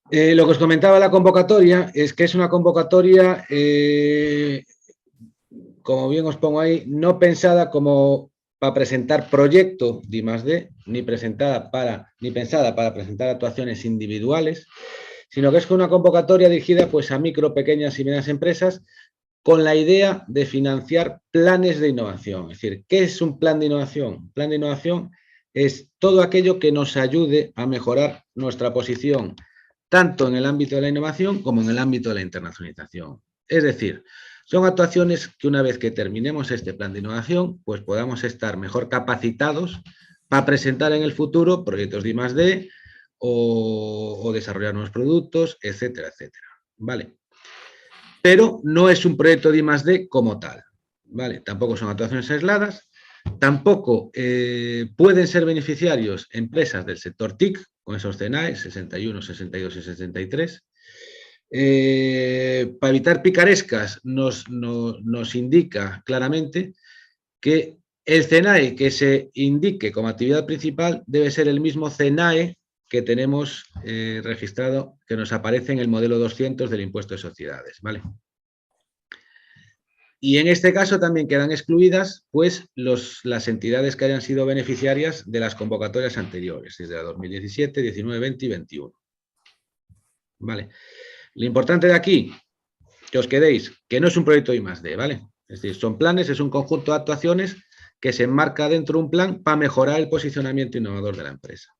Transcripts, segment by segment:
Lo que os comentaba la convocatoria es que es una convocatoria, como bien os pongo ahí, no pensada como para presentar proyecto de I+D, ni pensada para presentar actuaciones individuales, sino que es una convocatoria dirigida pues, a micro, pequeñas y medianas empresas con la idea de financiar planes de innovación. Es decir, ¿qué es un plan de innovación? Un plan de innovación es todo aquello que nos ayude a mejorar nuestra posición, tanto en el ámbito de la innovación como en el ámbito de la internacionalización. Es decir, son actuaciones que una vez que terminemos este plan de innovación, pues podamos estar mejor capacitados para presentar en el futuro proyectos de I+D o desarrollar nuevos productos, etcétera, etcétera. ¿Vale? Pero no es un proyecto de I+D como tal, ¿vale? Tampoco son actuaciones aisladas, tampoco pueden ser beneficiarios empresas del sector TIC, con esos CNAE 61, 62 y 63. Para evitar picarescas nos indica claramente que el CNAE que se indique como actividad principal debe ser el mismo CNAE que tenemos registrado, que nos aparece en el modelo 200 del impuesto de sociedades, ¿vale? Y en este caso también quedan excluidas pues, las entidades que hayan sido beneficiarias de las convocatorias anteriores, desde la 2017, 19, 20 y 21. ¿Vale? Lo importante de aquí, que os quedéis, que no es un proyecto I+D, ¿vale? Es decir, son planes, es un conjunto de actuaciones que se enmarca dentro de un plan para mejorar el posicionamiento innovador de la empresa.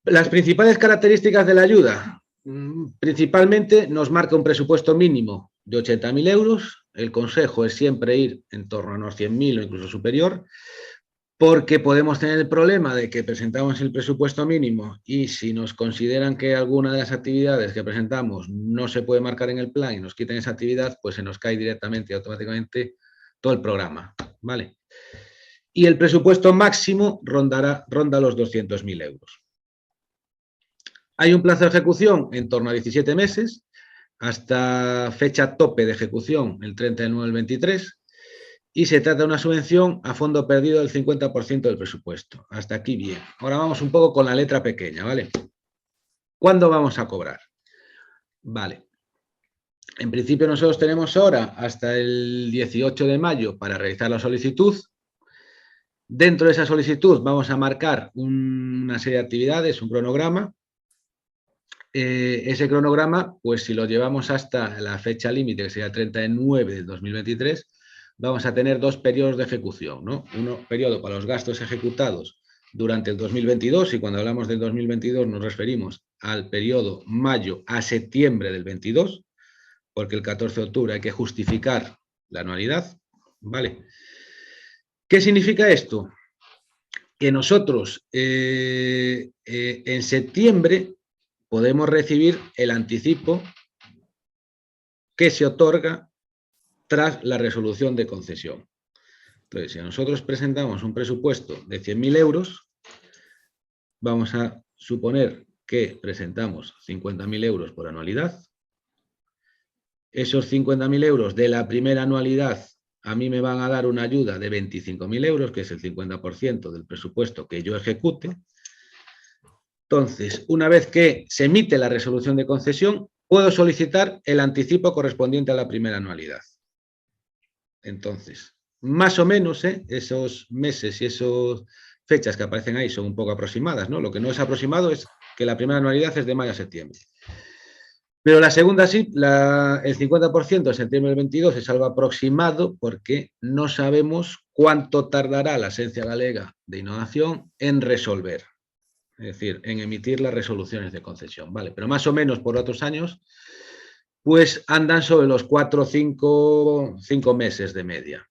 Las principales características de la ayuda, principalmente nos marca un presupuesto mínimo de 80.000 euros. El consejo es siempre ir en torno a unos 100.000 o incluso superior, porque podemos tener el problema de que presentamos el presupuesto mínimo y si nos consideran que alguna de las actividades que presentamos no se puede marcar en el plan y nos quiten esa actividad, pues se nos cae directamente y automáticamente todo el programa, ¿vale? Y el presupuesto máximo ronda los 200.000 euros. Hay un plazo de ejecución en torno a 17 meses, hasta fecha tope de ejecución el 30/9 del 23, y se trata de una subvención a fondo perdido del 50% del presupuesto. Hasta aquí bien. Ahora vamos un poco con la letra pequeña, ¿vale? ¿Cuándo vamos a cobrar? Vale. En principio nosotros tenemos ahora hasta el 18 de mayo para realizar la solicitud. Dentro de esa solicitud vamos a marcar una serie de actividades, un cronograma. Ese cronograma, pues si lo llevamos hasta la fecha límite, que sería el 30/9 del 2023, vamos a tener dos periodos de ejecución, ¿no? Un periodo para los gastos ejecutados durante el 2022, y cuando hablamos del 2022 nos referimos al periodo mayo a septiembre del 22, porque el 14 de octubre hay que justificar la anualidad, ¿vale? ¿Qué significa esto? Que nosotros en septiembre podemos recibir el anticipo que se otorga tras la resolución de concesión. Entonces, si nosotros presentamos un presupuesto de 100.000 euros, vamos a suponer que presentamos 50.000 euros por anualidad. Esos 50.000 euros de la primera anualidad a mí me van a dar una ayuda de 25.000 euros, que es el 50% del presupuesto que yo ejecute. Entonces, una vez que se emite la resolución de concesión, puedo solicitar el anticipo correspondiente a la primera anualidad. Entonces, más o menos, esos meses y esas fechas que aparecen ahí son un poco aproximadas, ¿no? Lo que no es aproximado es que la primera anualidad es de mayo a septiembre. Pero la segunda sí, el 50% de septiembre del 22 es algo aproximado porque no sabemos cuánto tardará la Agencia Galega de Innovación en resolver. Es decir, en emitir las resoluciones de concesión, ¿vale? Pero más o menos por otros años, pues andan sobre los 4 o 5 meses de media.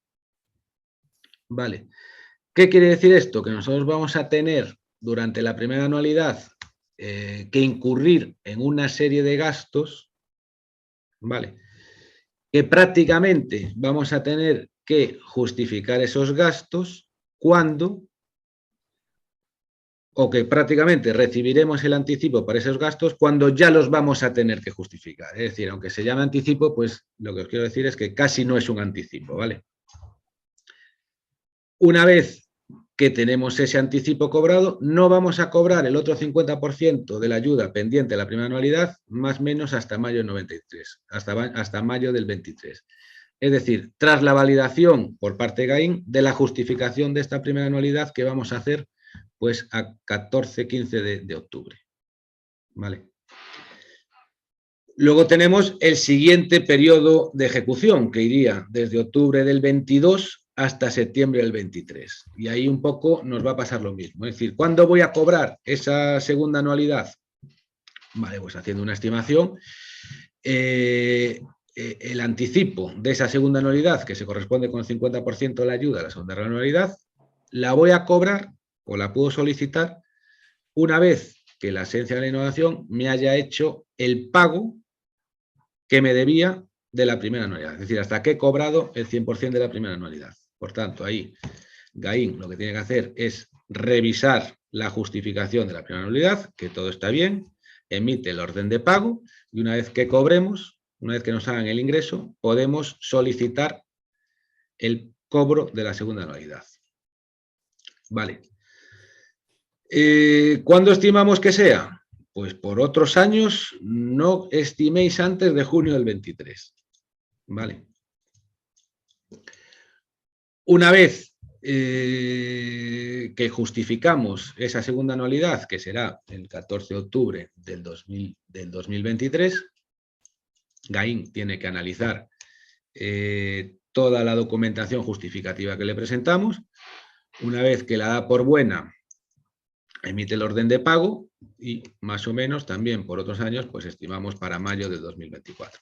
¿Vale? ¿Qué quiere decir esto? Que nosotros vamos a tener durante la primera anualidad que incurrir en una serie de gastos, ¿vale? Que prácticamente vamos a tener que justificar esos gastos cuando o que prácticamente recibiremos el anticipo para esos gastos cuando ya los vamos a tener que justificar. Es decir, aunque se llame anticipo, pues lo que os quiero decir es que casi no es un anticipo, ¿vale? Una vez que tenemos ese anticipo cobrado, no vamos a cobrar el otro 50% de la ayuda pendiente de la primera anualidad, más o menos hasta mayo del 93, hasta mayo del 23. Es decir, tras la validación por parte de GAIN de la justificación de esta primera anualidad que vamos a hacer pues a 14-15 de octubre. ¿Vale? Luego tenemos el siguiente periodo de ejecución, que iría desde octubre del 22 hasta septiembre del 23. Y ahí un poco nos va a pasar lo mismo. Es decir, ¿cuándo voy a cobrar esa segunda anualidad? Vale, pues haciendo una estimación, el anticipo de esa segunda anualidad, que se corresponde con el 50% de la ayuda a la segunda anualidad, la voy a cobrar o la puedo solicitar una vez que la Agencia de la Innovación me haya hecho el pago que me debía de la primera anualidad. Es decir, hasta que he cobrado el 100% de la primera anualidad. Por tanto, ahí GAIN lo que tiene que hacer es revisar la justificación de la primera anualidad, que todo está bien, emite el orden de pago y una vez que cobremos, una vez que nos hagan el ingreso, podemos solicitar el cobro de la segunda anualidad. Vale. ¿Cuándo estimamos que sea? Pues por otros años no estiméis antes de junio del 23. ¿Vale? Una vez que justificamos esa segunda anualidad, que será el 14 de octubre del 2023, GAIN tiene que analizar toda la documentación justificativa que le presentamos. Una vez que la da por buena, emite el orden de pago y más o menos también por otros años, pues estimamos para mayo de 2024.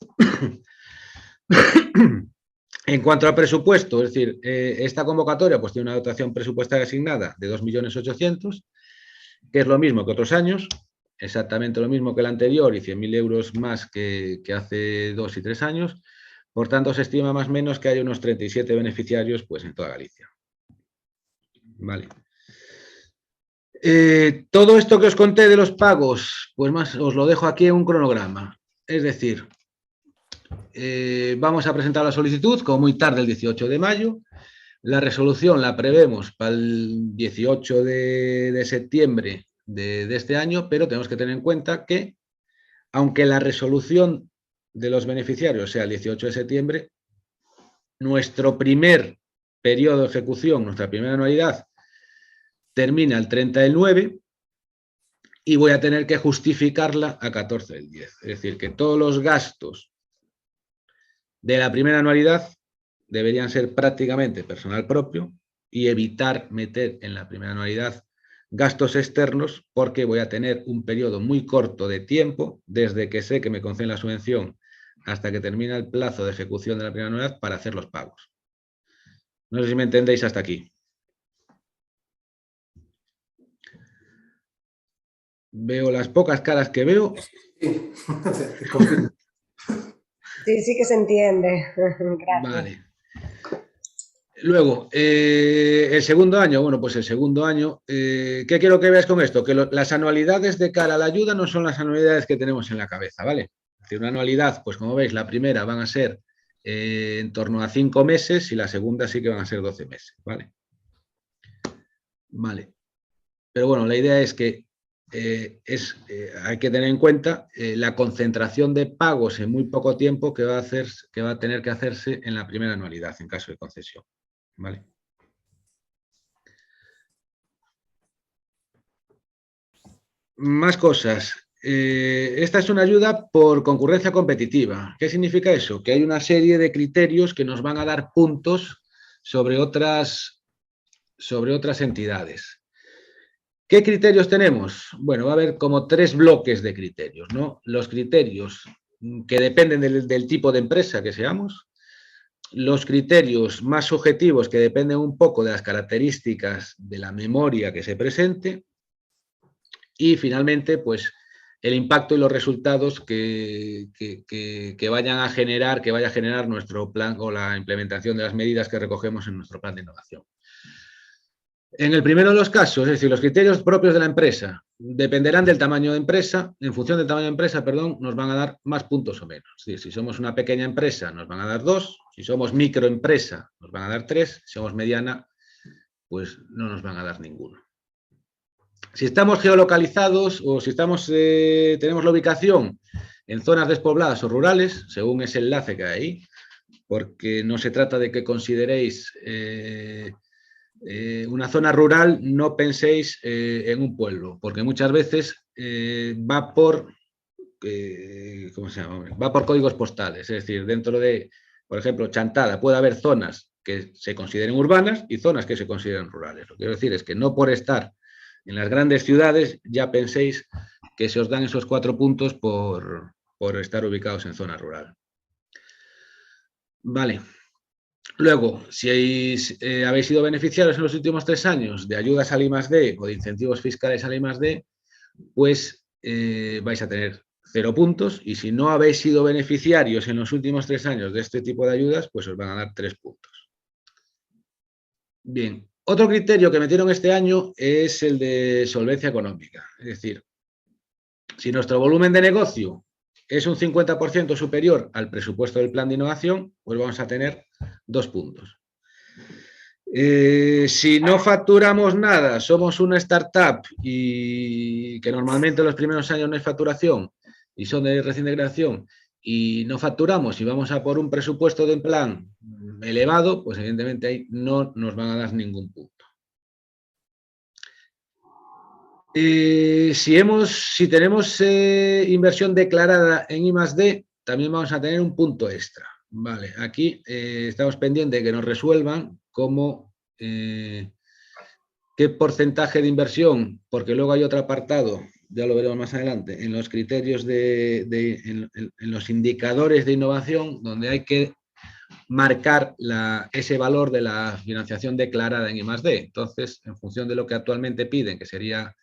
En cuanto al presupuesto, es decir, esta convocatoria pues tiene una dotación presupuestaria asignada de 2.800.000, que es lo mismo que otros años, exactamente lo mismo que el anterior y 100.000 euros más que hace 2 y 3 años. Por tanto, se estima más o menos que hay unos 37 beneficiarios pues, en toda Galicia. Vale. Todo esto que os conté de los pagos, pues más os lo dejo aquí en un cronograma. Es decir, vamos a presentar la solicitud como muy tarde el 18 de mayo. La resolución la prevemos para el 18 de septiembre de este año, pero tenemos que tener en cuenta que, aunque la resolución de los beneficiarios sea el 18 de septiembre, nuestro primer periodo de ejecución, nuestra primera anualidad, termina el 30 del 9 y voy a tener que justificarla a 14 del 10. Es decir, que todos los gastos de la primera anualidad deberían ser prácticamente personal propio y evitar meter en la primera anualidad gastos externos porque voy a tener un periodo muy corto de tiempo desde que sé que me conceden la subvención hasta que termina el plazo de ejecución de la primera anualidad para hacer los pagos. No sé si me entendéis hasta aquí. Veo las pocas caras que veo. Sí, sí que se entiende. Gracias. Vale. Luego, el segundo año, bueno, pues el segundo año, ¿qué quiero que veáis con esto? Que las anualidades de cara a la ayuda no son las anualidades que tenemos en la cabeza, ¿vale? Es decir, una anualidad, pues como veis, la primera van a ser en torno a 5 meses y la segunda sí que van a ser 12 meses, ¿vale? Vale. Pero bueno, la idea es que hay que tener en cuenta la concentración de pagos en muy poco tiempo que va a tener que hacerse en la primera anualidad en caso de concesión. ¿Vale? Más cosas. Esta es una ayuda por concurrencia competitiva. ¿Qué significa eso? Que hay una serie de criterios que nos van a dar puntos sobre otras entidades. ¿Qué criterios tenemos? Bueno, va a haber como 3 bloques de criterios, ¿no? Los criterios que dependen del tipo de empresa que seamos, los criterios más subjetivos que dependen un poco de las características de la memoria que se presente y finalmente, pues, el impacto y los resultados que vayan a generar, que vaya a generar nuestro plan o la implementación de las medidas que recogemos en nuestro plan de innovación. En el primero de los casos, es decir, los criterios propios de la empresa dependerán del tamaño de empresa. En función del tamaño de empresa, perdón, nos van a dar más puntos o menos. Es decir, si somos una pequeña empresa, nos van a dar 2. Si somos microempresa, nos van a dar 3. Si somos mediana, pues no nos van a dar ninguno. Si estamos geolocalizados o si tenemos la ubicación en zonas despobladas o rurales, según ese enlace que hay ahí, porque no se trata de que consideréis una zona rural, no penséis en un pueblo, porque muchas veces va por ¿cómo se llama? Va por códigos postales, es decir, dentro de, por ejemplo, Chantada, puede haber zonas que se consideren urbanas y zonas que se consideren rurales. Lo que quiero decir es que no por estar en las grandes ciudades ya penséis que se os dan esos 4 puntos por estar ubicados en zona rural. Vale. Luego, si habéis sido beneficiarios en los últimos 3 años de ayudas al I+D o de incentivos fiscales al I+D, pues vais a tener 0 puntos, y si no habéis sido beneficiarios en los últimos 3 años de este tipo de ayudas, pues os van a dar 3 puntos. Bien, otro criterio que metieron este año es el de solvencia económica. Es decir, si nuestro volumen de negocio es un 50% superior al presupuesto del plan de innovación, pues vamos a tener 2 puntos. Si no facturamos nada, somos una startup y que normalmente los primeros años no hay facturación y son de recién de creación, y no facturamos y vamos a por un presupuesto de plan elevado, pues evidentemente ahí no nos van a dar ningún punto. Si tenemos inversión declarada en I+D, también vamos a tener un punto extra. Vale, aquí estamos pendientes de que nos resuelvan cómo, qué porcentaje de inversión, porque luego hay otro apartado, ya lo veremos más adelante, en los criterios en los indicadores de innovación, donde hay que marcar ese valor de la financiación declarada en I+D. Entonces, en función de lo que actualmente piden, que sería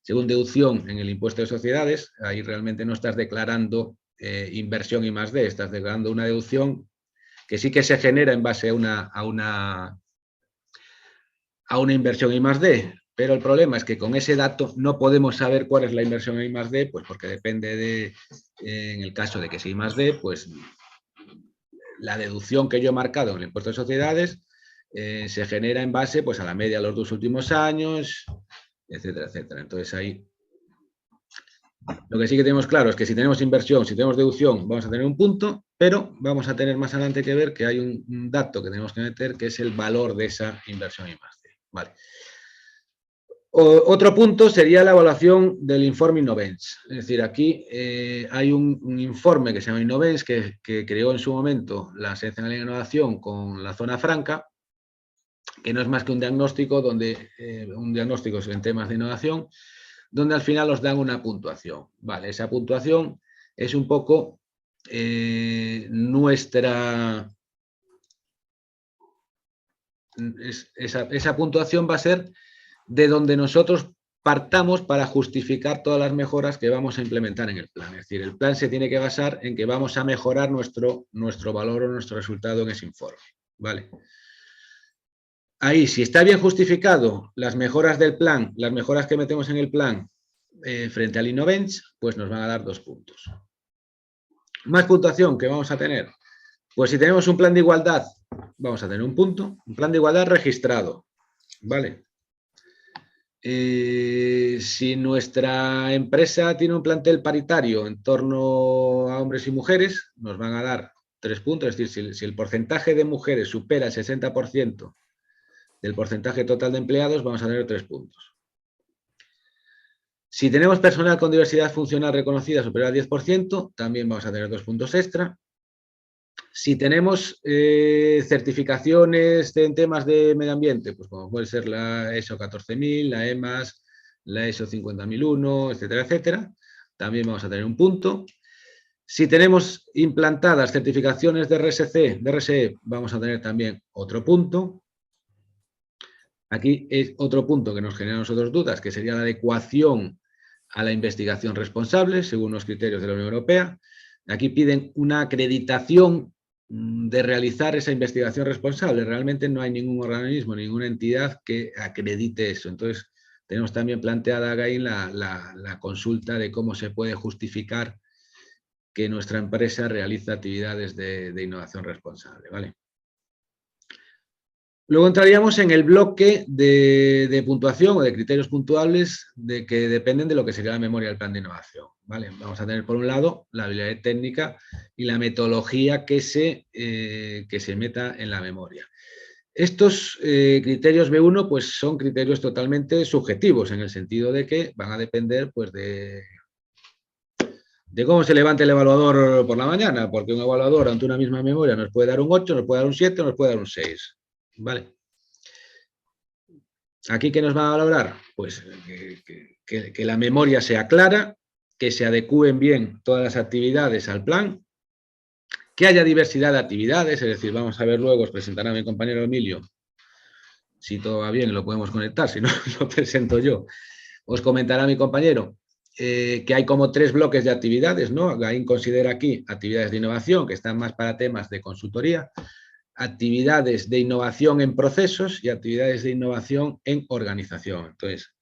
según deducción en el impuesto de sociedades, ahí realmente no estás declarando inversión I+D, estás declarando una deducción que sí que se genera en base a una inversión I+D, pero el problema es que con ese dato no podemos saber cuál es la inversión en I+D, pues porque depende de, en el caso de que sea I+D, pues la deducción que yo he marcado en el impuesto de sociedades se genera en base pues a la media de los 2 últimos años, etcétera, etcétera. Entonces ahí lo que sí que tenemos claro es que si tenemos inversión, si tenemos deducción, vamos a tener un punto, pero vamos a tener más adelante que ver que hay un dato que tenemos que meter, que es el valor de esa inversión I+D. Vale. Otro punto sería la evaluación del informe Innovens. Es decir, aquí hay un informe que se llama Innovens que creó en su momento la Agencia de Innovación con la Zona Franca, que no es más que un diagnóstico en temas de innovación, donde al final os dan una puntuación. Vale, esa puntuación es un poco esa puntuación va a ser de donde nosotros partamos para justificar todas las mejoras que vamos a implementar en el plan. Es decir, el plan se tiene que basar en que vamos a mejorar nuestro valor o nuestro resultado en ese informe. ¿Vale? Ahí, si está bien justificado las mejoras del plan, las mejoras que metemos en el plan frente al Innovens, pues nos van a dar 2 puntos. Más puntuación que vamos a tener. Pues si tenemos un plan de igualdad, vamos a tener un punto. Un plan de igualdad registrado. ¿Vale? Si nuestra empresa tiene un plantel paritario en torno a hombres y mujeres, nos van a dar 3 puntos. Es decir, si el porcentaje de mujeres supera el 60% del porcentaje total de empleados, vamos a tener 3 puntos. Si tenemos personal con diversidad funcional reconocida superior al 10%, también vamos a tener 2 puntos extra. Si tenemos certificaciones en temas de medio ambiente, pues como puede ser la ISO 14000, la EMAS, la ISO 50001, etcétera, etcétera, también vamos a tener un punto. Si tenemos implantadas certificaciones de RSE, vamos a tener también otro punto. Aquí es otro punto que nos genera a nosotros dudas, que sería la adecuación a la investigación responsable, según los criterios de la Unión Europea. Aquí piden una acreditación de realizar esa investigación responsable. Realmente no hay ningún organismo, ninguna entidad que acredite eso. Entonces, tenemos también planteada ahí la consulta de cómo se puede justificar que nuestra empresa realiza actividades de innovación responsable, ¿vale? Luego entraríamos en el bloque de puntuación o de criterios puntuables de que dependen de lo que sería la memoria del plan de innovación. ¿Vale? Vamos a tener por un lado la habilidad técnica y la metodología que se meta en la memoria. Estos criterios B1 pues, son criterios totalmente subjetivos en el sentido de que van a depender pues, de cómo se levante el evaluador por la mañana, porque un evaluador ante una misma memoria nos puede dar un 8, nos puede dar un 7, nos puede dar un 6. ¿Vale? ¿Aquí qué nos va a valorar? Pues que la memoria sea clara, que se adecúen bien todas las actividades al plan, que haya diversidad de actividades, es decir, vamos a ver luego, os presentará mi compañero Emilio, si todo va bien lo podemos conectar, si no, lo presento yo. Os comentará mi compañero que hay como 3 bloques de actividades, ¿no? Gaín considera aquí actividades de innovación, que están más para temas de consultoría, actividades de innovación en procesos y actividades de innovación en organización. Entonces,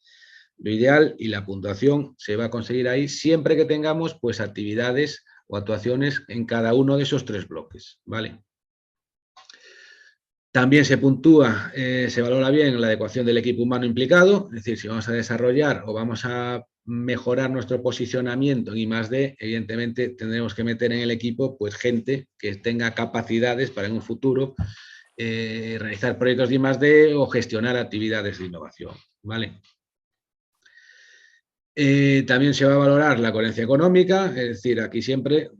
lo ideal y la puntuación se va a conseguir ahí siempre que tengamos pues actividades o actuaciones en cada uno de esos 3 bloques, ¿vale? También se puntúa, se valora bien la adecuación del equipo humano implicado, es decir, si vamos a desarrollar o vamos a mejorar nuestro posicionamiento en I+D, evidentemente tendremos que meter en el equipo pues gente que tenga capacidades para en un futuro realizar proyectos de I+D o gestionar actividades de innovación, ¿vale? También se va a valorar la coherencia económica, es decir, aquí siempre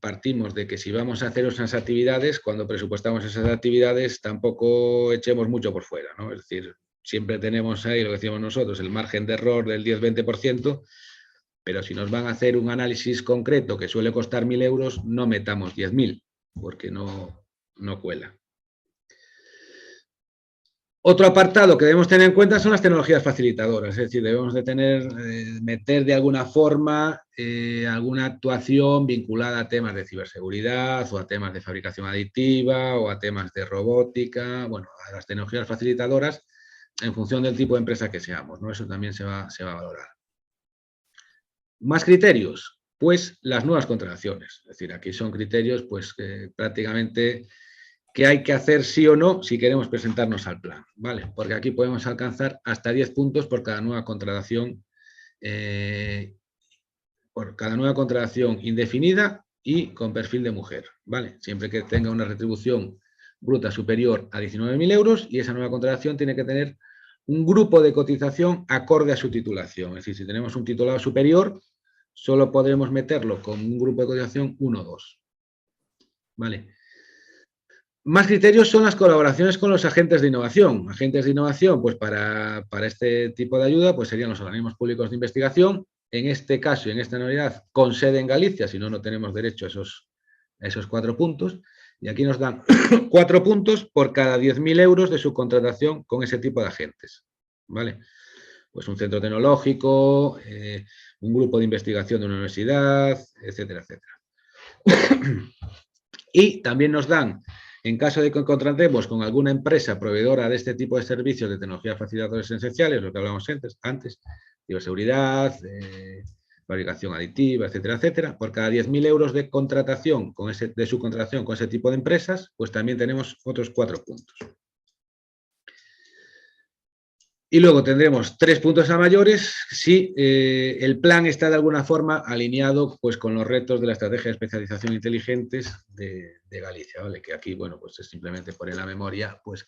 partimos de que si vamos a hacer unas actividades, cuando presupuestamos esas actividades tampoco echemos mucho por fuera, ¿no? Es decir, siempre tenemos ahí, lo que decimos nosotros, el margen de error del 10-20%, pero si nos van a hacer un análisis concreto que suele costar 1.000 euros, no metamos 10.000, porque no cuela. Otro apartado que debemos tener en cuenta son las tecnologías facilitadoras, es decir, debemos de meter de alguna forma alguna actuación vinculada a temas de ciberseguridad o a temas de fabricación aditiva o a temas de robótica, bueno, a las tecnologías facilitadoras en función del tipo de empresa que seamos, ¿no? Eso también se va a valorar. Más criterios, pues las nuevas contrataciones, es decir, aquí son criterios pues que prácticamente que hay que hacer sí o no si queremos presentarnos al plan, ¿vale? Porque aquí podemos alcanzar hasta 10 puntos por cada nueva contratación, indefinida y con perfil de mujer, ¿vale? Siempre que tenga una retribución bruta superior a 19.000 euros y esa nueva contratación tiene que tener un grupo de cotización acorde a su titulación. Es decir, si tenemos un titulado superior, solo podremos meterlo con un grupo de cotización 1 o 2, ¿vale? Más criterios son las colaboraciones con los agentes de innovación. Agentes de innovación, pues para este tipo de ayuda, pues serían los organismos públicos de investigación. En este caso y en esta novedad, con sede en Galicia, si no, no tenemos derecho a esos 4 puntos. Y aquí nos dan 4 puntos por cada 10.000 euros de subcontratación con ese tipo de agentes, ¿vale? Pues un centro tecnológico, un grupo de investigación de una universidad, etcétera, etcétera. Y también nos dan, en caso de que contratemos con alguna empresa proveedora de este tipo de servicios de tecnología facilitadores esenciales, lo que hablamos antes, ciberseguridad, fabricación aditiva, etcétera, etcétera, por cada 10.000 euros de contratación, de subcontratación con ese tipo de empresas, pues también tenemos otros 4 puntos. Y luego tendremos 3 puntos a mayores si el plan está de alguna forma alineado pues, con los retos de la estrategia de especialización inteligentes de Galicia, ¿vale? Que aquí, bueno, pues es simplemente poner la memoria pues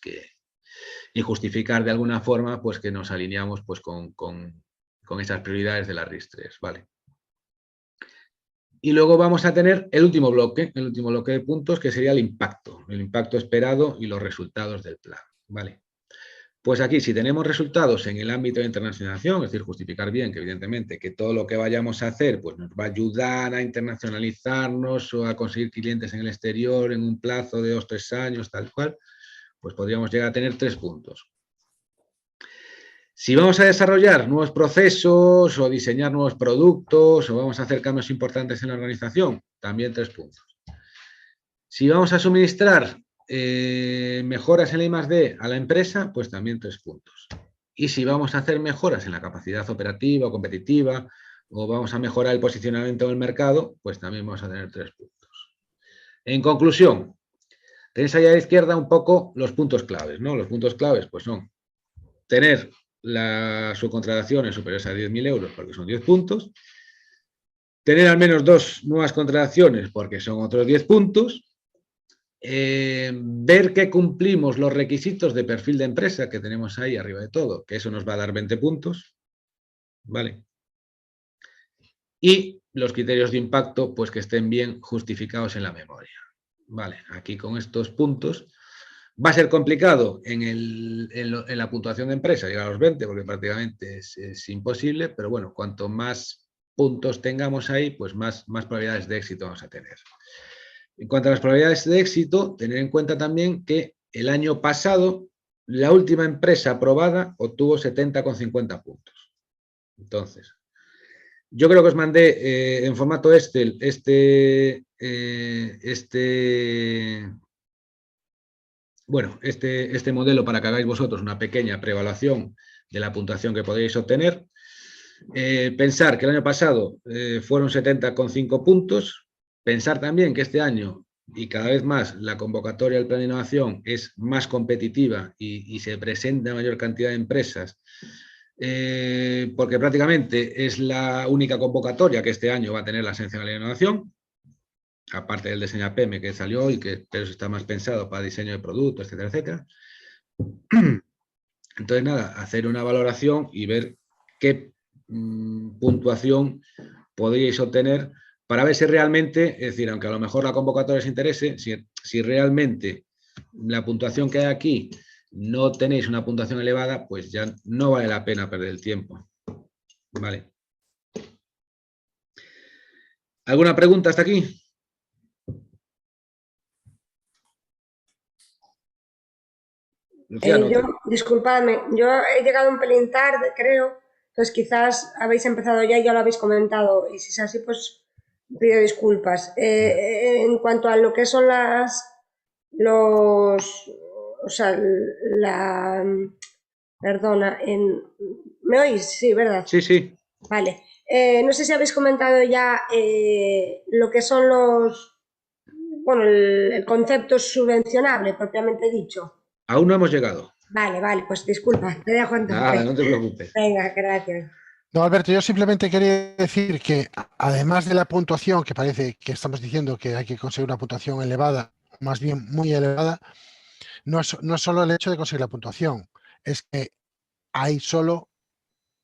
y justificar de alguna forma pues que nos alineamos pues con esas prioridades de la RIS3, ¿vale? Y luego vamos a tener el último bloque de puntos, que sería el impacto esperado y los resultados del plan, ¿vale? Pues aquí, si tenemos resultados en el ámbito de internacionalización, es decir, justificar bien que evidentemente que todo lo que vayamos a hacer pues nos va a ayudar a internacionalizarnos o a conseguir clientes en el exterior en un plazo de 2 o 3 años, tal cual, pues podríamos llegar a tener 3 puntos. Si vamos a desarrollar nuevos procesos o diseñar nuevos productos o vamos a hacer cambios importantes en la organización, también 3 puntos. Si vamos a suministrar mejoras en la I+D a la empresa, pues también 3 puntos. Y si vamos a hacer mejoras en la capacidad operativa o competitiva o vamos a mejorar el posicionamiento del mercado, pues también vamos a tener 3 puntos. En conclusión, Tenéis ahí a la izquierda un poco los puntos claves, ¿no? Los puntos claves pues son tener las subcontrataciones superiores a 10.000 euros, porque son 10 puntos, tener al menos 2 nuevas contrataciones, porque son otros 10 puntos, ver que cumplimos los requisitos de perfil de empresa que tenemos ahí arriba de todo, que eso nos va a dar 20 puntos, ¿vale? Y los criterios de impacto, pues que estén bien justificados en la memoria. Vale, aquí con estos puntos va a ser complicado en la puntuación de empresa llegar a los 20, porque prácticamente es imposible, pero bueno, cuanto más puntos tengamos ahí, pues más probabilidades de éxito vamos a tener. En cuanto a las probabilidades de éxito, tener en cuenta también que el año pasado la última empresa aprobada obtuvo 70,50 puntos. Entonces, yo creo que os mandé en formato Excel este modelo para que hagáis vosotros una pequeña preevaluación de la puntuación que podéis obtener. Pensar que el año pasado fueron 70,5 puntos. Pensar también que este año, y cada vez más, la convocatoria del plan de innovación es más competitiva y se presenta mayor cantidad de empresas, porque prácticamente es la única convocatoria que este año va a tener la Agencia de Innovación, aparte del diseño APM que salió hoy, que pero eso está más pensado para diseño de productos, etcétera, etcétera. Entonces, nada, hacer una valoración y ver qué puntuación podríais obtener para ver si realmente, es decir, aunque a lo mejor la convocatoria os interese, si realmente la puntuación que hay aquí no tenéis una puntuación elevada, pues ya no vale la pena perder el tiempo. Vale. ¿Alguna pregunta hasta aquí? Luciano, disculpadme, yo he llegado un pelín tarde, creo, entonces quizás habéis empezado ya y ya lo habéis comentado, y si es así, pues pido disculpas. En cuanto a lo que son perdona, ¿me oís? Sí, ¿verdad? Sí, sí. Vale. No sé si habéis comentado ya lo que son el concepto subvencionable, propiamente dicho. Aún no hemos llegado. Vale, pues disculpa, te dejo entonces. Nada, no te preocupes. Venga, gracias. No, Alberto, yo simplemente quería decir que además de la puntuación, que parece que estamos diciendo que hay que conseguir una puntuación elevada, más bien muy elevada, no es solo el hecho de conseguir la puntuación, es que hay solo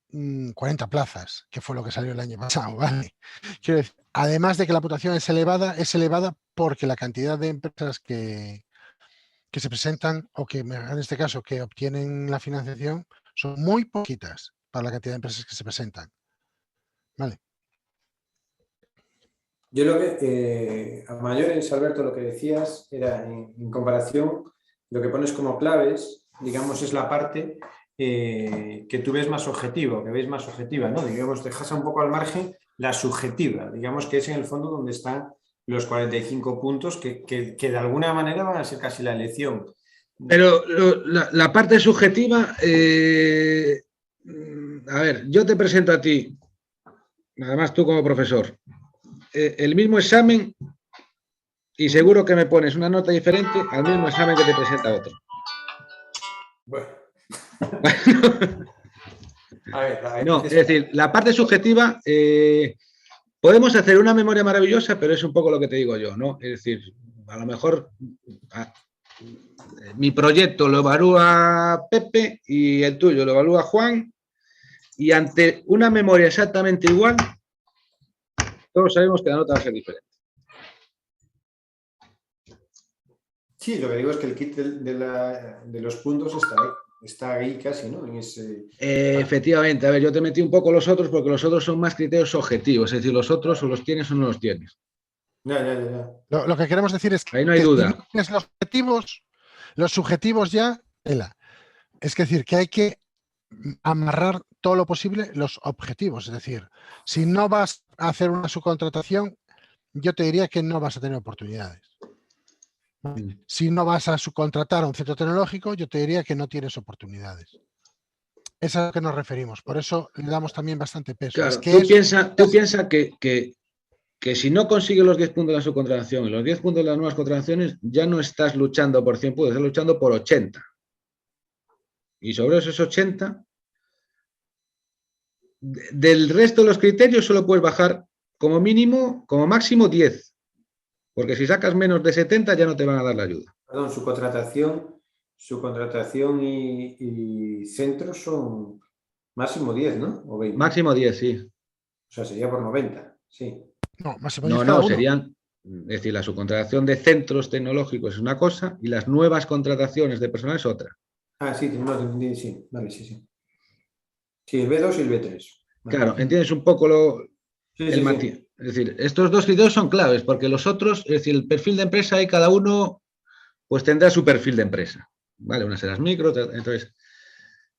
40 plazas, que fue lo que salió el año pasado, ¿vale? Quiero decir, además de que la puntuación es elevada porque la cantidad de empresas que se presentan, o que en este caso que obtienen la financiación, son muy poquitas para la cantidad de empresas que se presentan. Vale. Yo lo que, a mayores, Alberto, lo que decías era, en comparación, lo que pones como claves, digamos, es la parte que tú ves más objetivo, que veis más objetiva, ¿no? Digamos, dejas un poco al margen la subjetiva, digamos que es en el fondo donde están los 45 puntos que de alguna manera van a ser casi la elección. Pero la parte subjetiva, a ver, yo te presento a ti, además tú como profesor, el mismo examen y seguro que me pones una nota diferente al mismo examen que te presenta otro. Bueno. No, es decir, la parte subjetiva, podemos hacer una memoria maravillosa, pero es un poco lo que te digo yo, ¿no? Es decir, a lo mejor mi proyecto lo evalúa Pepe y el tuyo lo evalúa Juan, y ante una memoria exactamente igual, todos sabemos que la nota va a ser diferente. Sí, lo que digo es que el kit de los puntos está ahí casi, ¿no? En ese... Efectivamente, a ver, yo te metí un poco los otros porque los otros son más criterios objetivos, es decir, los otros o los tienes o no los tienes. Ya. Lo que queremos decir es que ahí no hay duda. Tienes los subjetivos ya, es decir, que hay que amarrar todo lo posible los objetivos, es decir, si no vas a hacer una subcontratación, yo te diría que no vas a tener oportunidades. Si no vas a subcontratar a un centro tecnológico, yo te diría que no tienes oportunidades. Es a lo que nos referimos, por eso le damos también bastante peso. Claro, es que tú piensas que que si no consigues los 10 puntos de la subcontratación y los 10 puntos de las nuevas contrataciones, ya no estás luchando por 100 puntos, estás luchando por 80. Y sobre esos 80, del resto de los criterios solo puedes bajar como mínimo, como máximo 10. Porque si sacas menos de 70 ya no te van a dar la ayuda. Perdón, subcontratación y centros son máximo 10, ¿no? O 20. Máximo 10, sí. O sea, sería por 90, sí. No, máximo 10 cada No, uno. serían, es decir, la subcontratación de centros tecnológicos es una cosa y las nuevas contrataciones de personal es otra. Ah, sí, no, sí, vale, sí. Sí, el B2 y el B3. Vale. Claro, entiendes un poco el matiz. Sí. Es decir, estos dos criterios son claves porque los otros, es decir, el perfil de empresa y cada uno pues tendrá su perfil de empresa. ¿Vale? Una será micro, entonces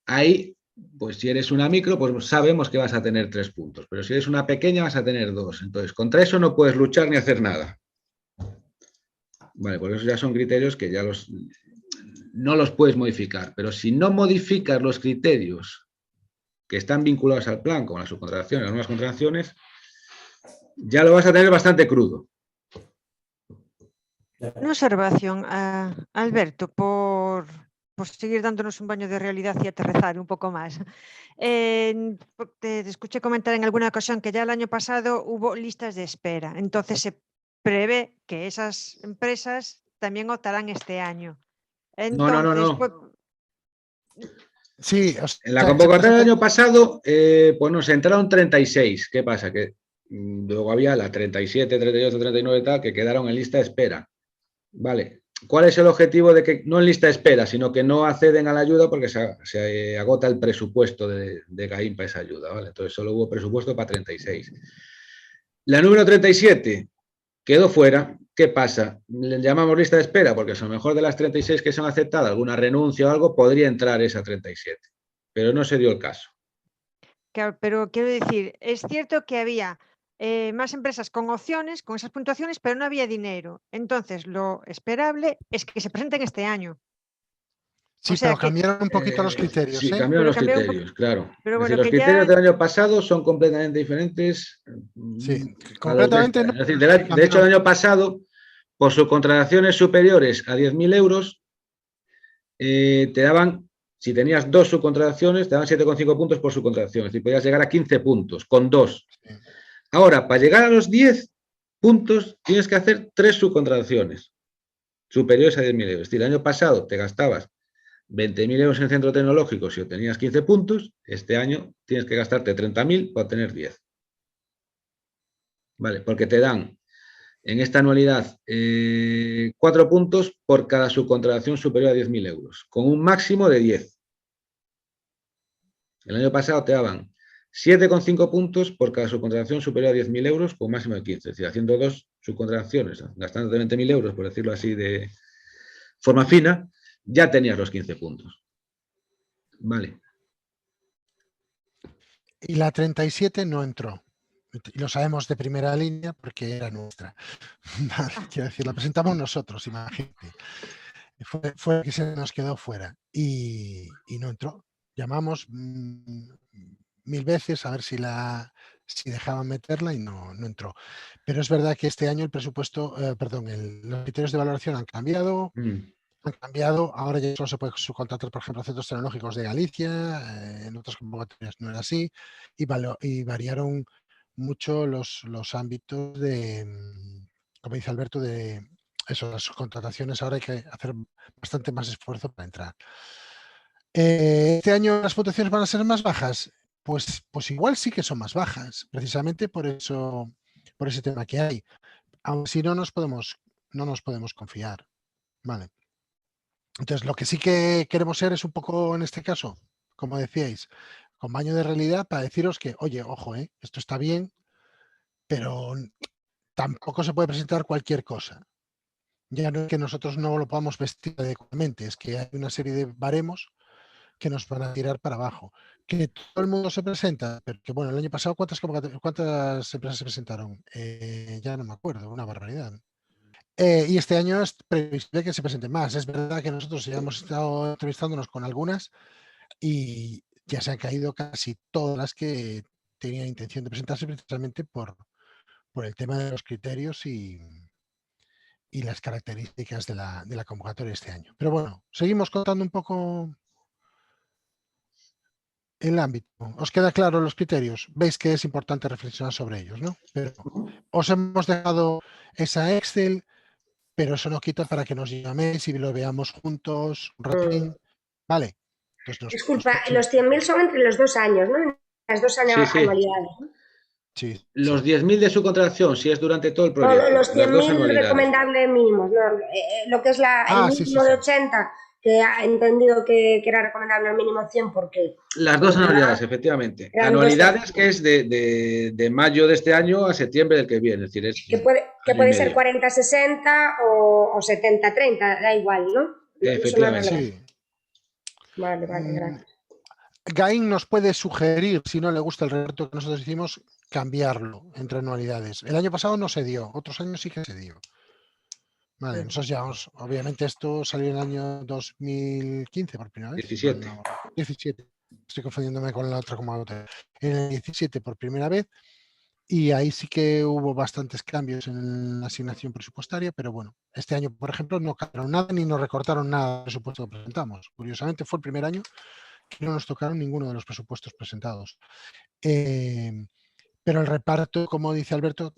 ahí, pues si eres una micro, pues sabemos que vas a tener 3 puntos, pero si eres una pequeña vas a tener 2. Entonces, contra eso no puedes luchar ni hacer nada. Vale, pues esos ya son criterios que ya no los puedes modificar, pero si no modificas los criterios que están vinculados al plan, como la subcontratación y las nuevas contrataciones, ya lo vas a tener bastante crudo. Una observación, Alberto, por seguir dándonos un baño de realidad y aterrizar un poco más. Te escuché comentar en alguna ocasión que ya el año pasado hubo listas de espera, entonces se prevé que esas empresas también optarán este año. Entonces, No. pues, Sí, o sea, en la convocatoria del año pasado, pues nos entraron 36. ¿Qué pasa? Que luego había la 37, 38, 39 y tal, que quedaron en lista de espera. Vale. ¿Cuál es el objetivo de que no en lista de espera, sino que no acceden a la ayuda porque se agota el presupuesto de CAIM para esa ayuda? ¿Vale? Entonces solo hubo presupuesto para 36. La número 37 quedó fuera. ¿Qué pasa? Le llamamos lista de espera porque a lo mejor de las 36 que son aceptadas, alguna renuncia o algo, podría entrar esa 37. Pero no se dio el caso. pero quiero decir, es cierto que había más empresas con opciones, con esas puntuaciones, pero no había dinero. Entonces, lo esperable es que se presenten este año. sí, o sea pero que, cambiaron un poquito los criterios. Sí, ¿eh? cambiaron los cambiaron criterios, claro. Pero Es bueno, decir, los que criterios ya... del año pasado son completamente diferentes Sí, a los de completamente este no. año. Es decir, de hecho, el año pasado, por subcontrataciones superiores a 10.000 euros, te daban, si tenías 2 subcontrataciones, te daban 7,5 puntos por subcontratación. Es decir, podías llegar a 15 puntos con 2. Sí. Ahora, para llegar a los 10 puntos, tienes que hacer 3 subcontrataciones superiores a 10.000 euros. Es decir, el año pasado te gastabas 20.000 euros en centro tecnológico si obtenías 15 puntos, este año tienes que gastarte 30.000 para obtener 10. Vale, porque te dan en esta anualidad 4 puntos por cada subcontratación superior a 10.000 euros, con un máximo de 10. El año pasado te daban 7,5 puntos por cada subcontratación superior a 10.000 euros, con un máximo de 15. Es decir, haciendo 2 subcontrataciones, gastándote 20.000 euros, por decirlo así de forma fina, ya tenías los 15 puntos. Vale. Y la 37 no entró. Y lo sabemos de primera línea porque era nuestra. Vale, quiero decir, la presentamos nosotros, imagínate. Fue que se nos quedó fuera y no entró. Llamamos 1000 veces a ver si dejaban meterla y no entró. Pero es verdad que este año el presupuesto, los criterios de valoración han cambiado. Han cambiado, ahora ya solo se puede subcontratar, por ejemplo, centros tecnológicos de Galicia, en otras convocatorias no era así, y variaron mucho los ámbitos de, como dice Alberto, de eso, las subcontrataciones. Ahora hay que hacer bastante más esfuerzo para entrar. ¿Este año las puntuaciones van a ser más bajas? Pues igual sí que son más bajas, precisamente por eso, por ese tema que hay. Aun si no nos podemos confiar. Vale. Entonces, lo que sí que queremos ser es un poco, en este caso, como decíais, con baño de realidad para deciros que, oye, ojo, esto está bien, pero tampoco se puede presentar cualquier cosa. Ya no es que nosotros no lo podamos vestir adecuadamente, es que hay una serie de baremos que nos van a tirar para abajo. Que todo el mundo se presenta, pero que bueno, el año pasado, ¿cuántas empresas se presentaron? Ya no me acuerdo, una barbaridad. Y este año es previsible que se presenten más. Es verdad que nosotros ya hemos estado entrevistándonos con algunas y ya se han caído casi todas las que tenían intención de presentarse precisamente por por el tema de los criterios y las características de la convocatoria este año. Pero bueno, seguimos contando un poco el ámbito. ¿Os queda claro los criterios? Veis que es importante reflexionar sobre ellos, ¿no? Pero os hemos dejado esa Excel, pero eso no quita para que nos llaméis y lo veamos juntos un ratín. Vale. Entonces Disculpa, los 100.000 son entre los 2 años, ¿no? Las 2 Sí, sí. anualidades, ¿no? Sí, Los sí. 10.000 de su contratación, si es durante todo el No, proyecto, los las 2 100.000 anualidades. recomendables mínimos, ¿no? Lo que es el Sí, mínimo sí, de sí. 80, que ha entendido que era recomendable al mínimo 100 porque Las 2 anualidades, efectivamente. eran Anualidades que es de mayo de este año a septiembre del que viene. Es decir, es que año y puede ser medio. 40-60 o 70-30, da igual, ¿no? Eso no es Efectivamente. relevante. Sí. Vale, gracias. Gain nos puede sugerir, si no le gusta el reparto que nosotros hicimos, cambiarlo entre anualidades. El año pasado no se dio, otros años sí que se dio. Vale, nosotros llevamos, obviamente esto salió en el año 2015 por primera vez. 17. No, 17. Estoy confundiéndome con la otra convocatoria. En el 17 por primera vez, y ahí sí que hubo bastantes cambios en la asignación presupuestaria, pero bueno, este año, por ejemplo, no cambiaron nada ni nos recortaron nada del presupuesto que presentamos. Curiosamente fue el primer año que no nos tocaron ninguno de los presupuestos presentados. Pero el reparto, como dice Alberto,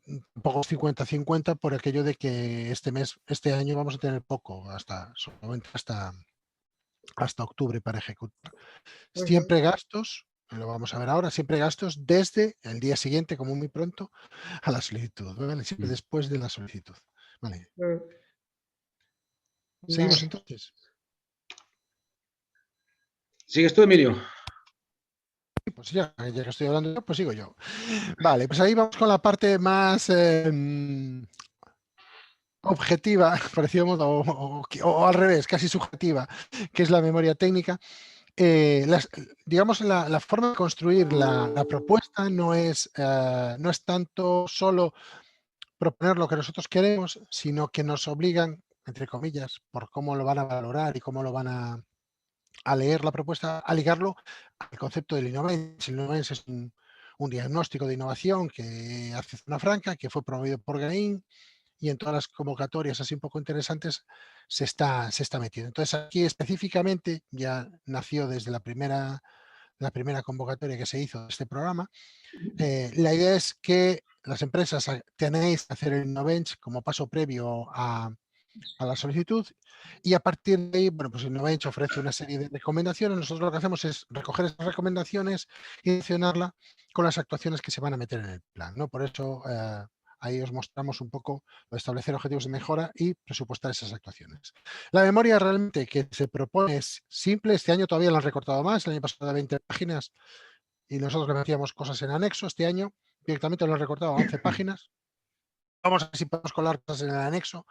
un poco 50-50 por aquello de que este año vamos a tener poco, solamente hasta octubre para ejecutar. Siempre gastos, lo vamos a ver ahora, siempre gastos desde el día siguiente, como muy pronto, a la solicitud, ¿vale? Siempre después de la solicitud. Vale. ¿Seguimos entonces? ¿Sigues tú, Emilio? Pues ya que estoy hablando yo, pues sigo yo. Vale, pues ahí vamos con la parte más objetiva, parecido modo, o al revés, casi subjetiva, que es la memoria técnica. Digamos, la forma de construir la propuesta no es tanto solo proponer lo que nosotros queremos, sino que nos obligan, entre comillas, por cómo lo van a valorar y cómo lo van a leer la propuesta, a ligarlo al concepto del Innovence. El Innovence es un diagnóstico de innovación que hace Zona Franca, que fue promovido por Gain, y en todas las convocatorias así un poco interesantes se está metiendo. Entonces aquí específicamente ya nació desde la primera convocatoria que se hizo de este programa. La idea es que las empresas tenéis que hacer el Innobench como paso previo a la solicitud, y a partir de ahí, bueno, pues el Innobench ofrece una serie de recomendaciones. Nosotros lo que hacemos es recoger esas recomendaciones y adicionarla con las actuaciones que se van a meter en el plan, ¿no? Por eso ahí os mostramos un poco lo de establecer objetivos de mejora y presupuestar esas actuaciones. La memoria realmente que se propone es simple. Este año todavía la han recortado más. El año pasado de 20 páginas y nosotros le metíamos cosas en anexo. Este año directamente lo han recortado a 11 páginas. Vamos a ver si podemos colar cosas en el anexo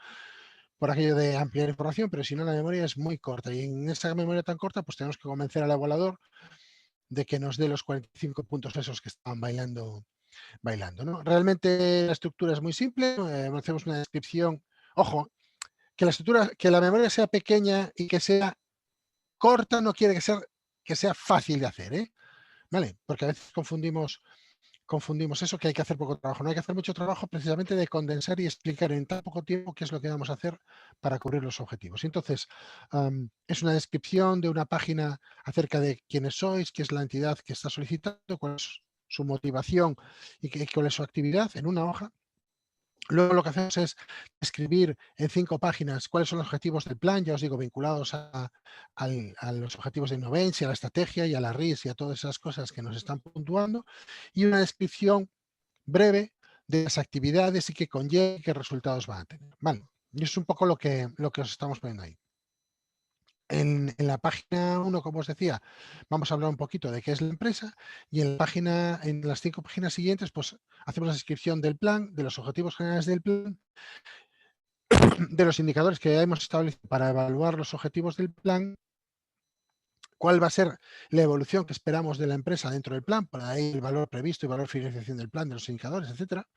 por aquello de ampliar información, pero si no, la memoria es muy corta, y en esa memoria tan corta pues tenemos que convencer al evaluador de que nos dé los 45 puntos esos que estaban bailando, ¿no? Realmente la estructura es muy simple. Hacemos una descripción. Ojo, que la memoria sea pequeña y que sea corta no quiere que sea fácil de hacer, ¿eh? ¿Vale? Porque a veces confundimos eso, que hay que hacer poco trabajo. No hay que hacer mucho trabajo, precisamente de condensar y explicar en tan poco tiempo qué es lo que vamos a hacer para cubrir los objetivos. Entonces, es una descripción de una página acerca de quiénes sois, qué es la entidad que está solicitando, cuál es su motivación y cuál es su actividad en una hoja. Luego lo que hacemos es escribir en 5 páginas cuáles son los objetivos del plan, ya os digo, vinculados a los objetivos de Innovency, a la estrategia y a la RIS y a todas esas cosas que nos están puntuando, y una descripción breve de las actividades y qué conlleva y qué resultados van a tener. Vale, y es un poco lo que os estamos poniendo ahí. En la página 1, como os decía, vamos a hablar un poquito de qué es la empresa, y en las 5 páginas siguientes, pues hacemos la descripción del plan, de los objetivos generales del plan, de los indicadores que hemos establecido para evaluar los objetivos del plan, cuál va a ser la evolución que esperamos de la empresa dentro del plan, para ahí el valor previsto y valor de finalización del plan, de los indicadores, etcétera.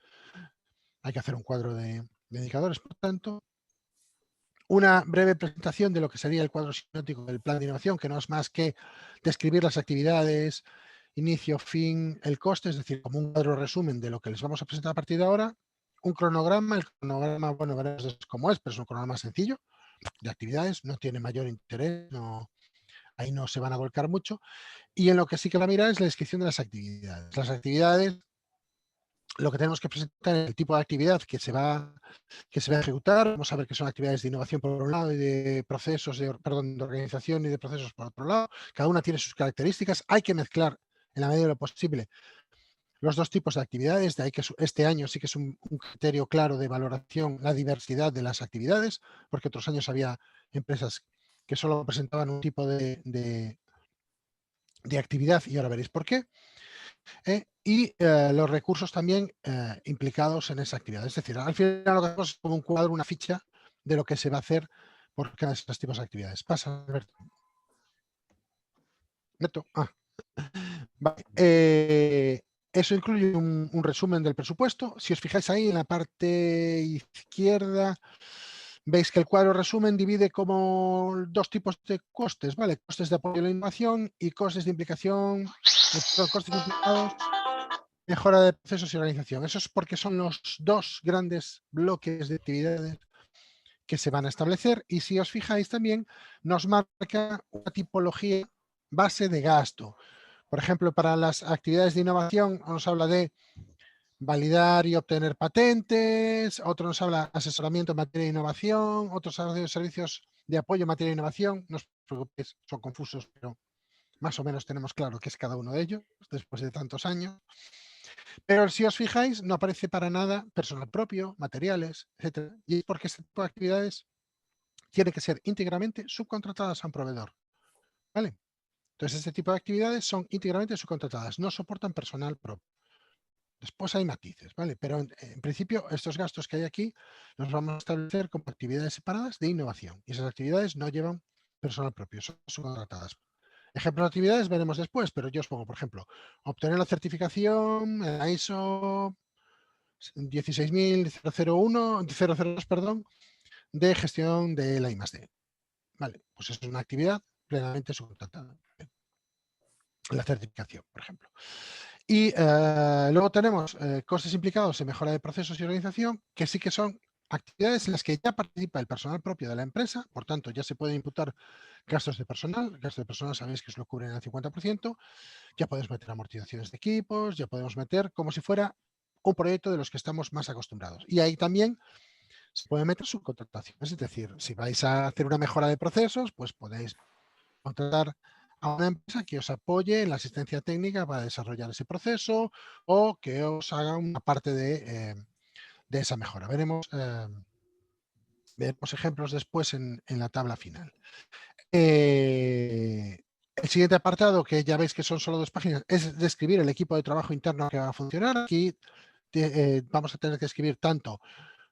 Hay que hacer un cuadro de indicadores, por tanto. Una breve presentación de lo que sería el cuadro sinóptico del plan de innovación, que no es más que describir las actividades inicio, fin, el coste, es decir, como un cuadro resumen de lo que les vamos a presentar a partir de ahora, un cronograma, el cronograma, bueno, veremos cómo es, pero es un cronograma sencillo de actividades, no tiene mayor interés, ahí no se van a volcar mucho, y en lo que sí que va a mirar es la descripción de las actividades. Las actividades, lo que tenemos que presentar es el tipo de actividad que se va a ejecutar. Vamos a ver que son actividades de innovación por un lado y de procesos, de organización y de procesos por otro lado. Cada una tiene sus características. Hay que mezclar en la medida de lo posible los dos tipos de actividades. De ahí que este año sí que es un criterio claro de valoración, la diversidad de las actividades, porque otros años había empresas que solo presentaban un tipo de actividad y ahora veréis por qué. Y los recursos también implicados en esa actividad. Es decir, al final lo que hacemos es como un cuadro, una ficha de lo que se va a hacer por cada de estos tipos de actividades. Pasa, Alberto. Vale. Eso incluye un resumen del presupuesto. Si os fijáis ahí en la parte izquierda, veis que el cuadro resumen divide como dos tipos de costes, ¿vale? Costes de apoyo a la innovación y costes de implicación, costes implicados, mejora de procesos y organización. Eso es porque son los dos grandes bloques de actividades que se van a establecer, y si os fijáis también nos marca una tipología base de gasto. Por ejemplo, para las actividades de innovación nos habla de validar y obtener patentes, otro nos habla de asesoramiento en materia de innovación, otros habla de servicios de apoyo en materia de innovación. No os preocupéis, son confusos, pero más o menos tenemos claro qué es cada uno de ellos después de tantos años. Pero si os fijáis, no aparece para nada personal propio, materiales, etcétera. Y es porque este tipo de actividades tienen que ser íntegramente subcontratadas a un proveedor, ¿vale? Entonces, este tipo de actividades son íntegramente subcontratadas, no soportan personal propio. Después hay matices, ¿vale? Pero en principio, estos gastos que hay aquí los vamos a establecer como actividades separadas de innovación. Y esas actividades no llevan personal propio, son subcontratadas. Ejemplos de actividades veremos después, pero yo os pongo, por ejemplo, obtener la certificación ISO 16002, perdón, de gestión de la I+D. Vale, pues es una actividad plenamente subcontratada. La certificación, por ejemplo. Y luego tenemos costes implicados en mejora de procesos y organización, que sí que son actividades en las que ya participa el personal propio de la empresa, por tanto ya se pueden imputar gastos de personal. Gastos de personal sabéis que os lo cubren al 50%, ya podemos meter amortizaciones de equipos, ya podemos meter como si fuera un proyecto de los que estamos más acostumbrados. Y ahí también se puede meter subcontratación, es decir, si vais a hacer una mejora de procesos, pues podéis contratar a una empresa que os apoye en la asistencia técnica para desarrollar ese proceso o que os haga una parte de esa mejora. Veremos ejemplos después en la tabla final. El siguiente apartado, que ya veis que son solo 2 páginas, es describir el equipo de trabajo interno que va a funcionar. Aquí vamos a tener que escribir tanto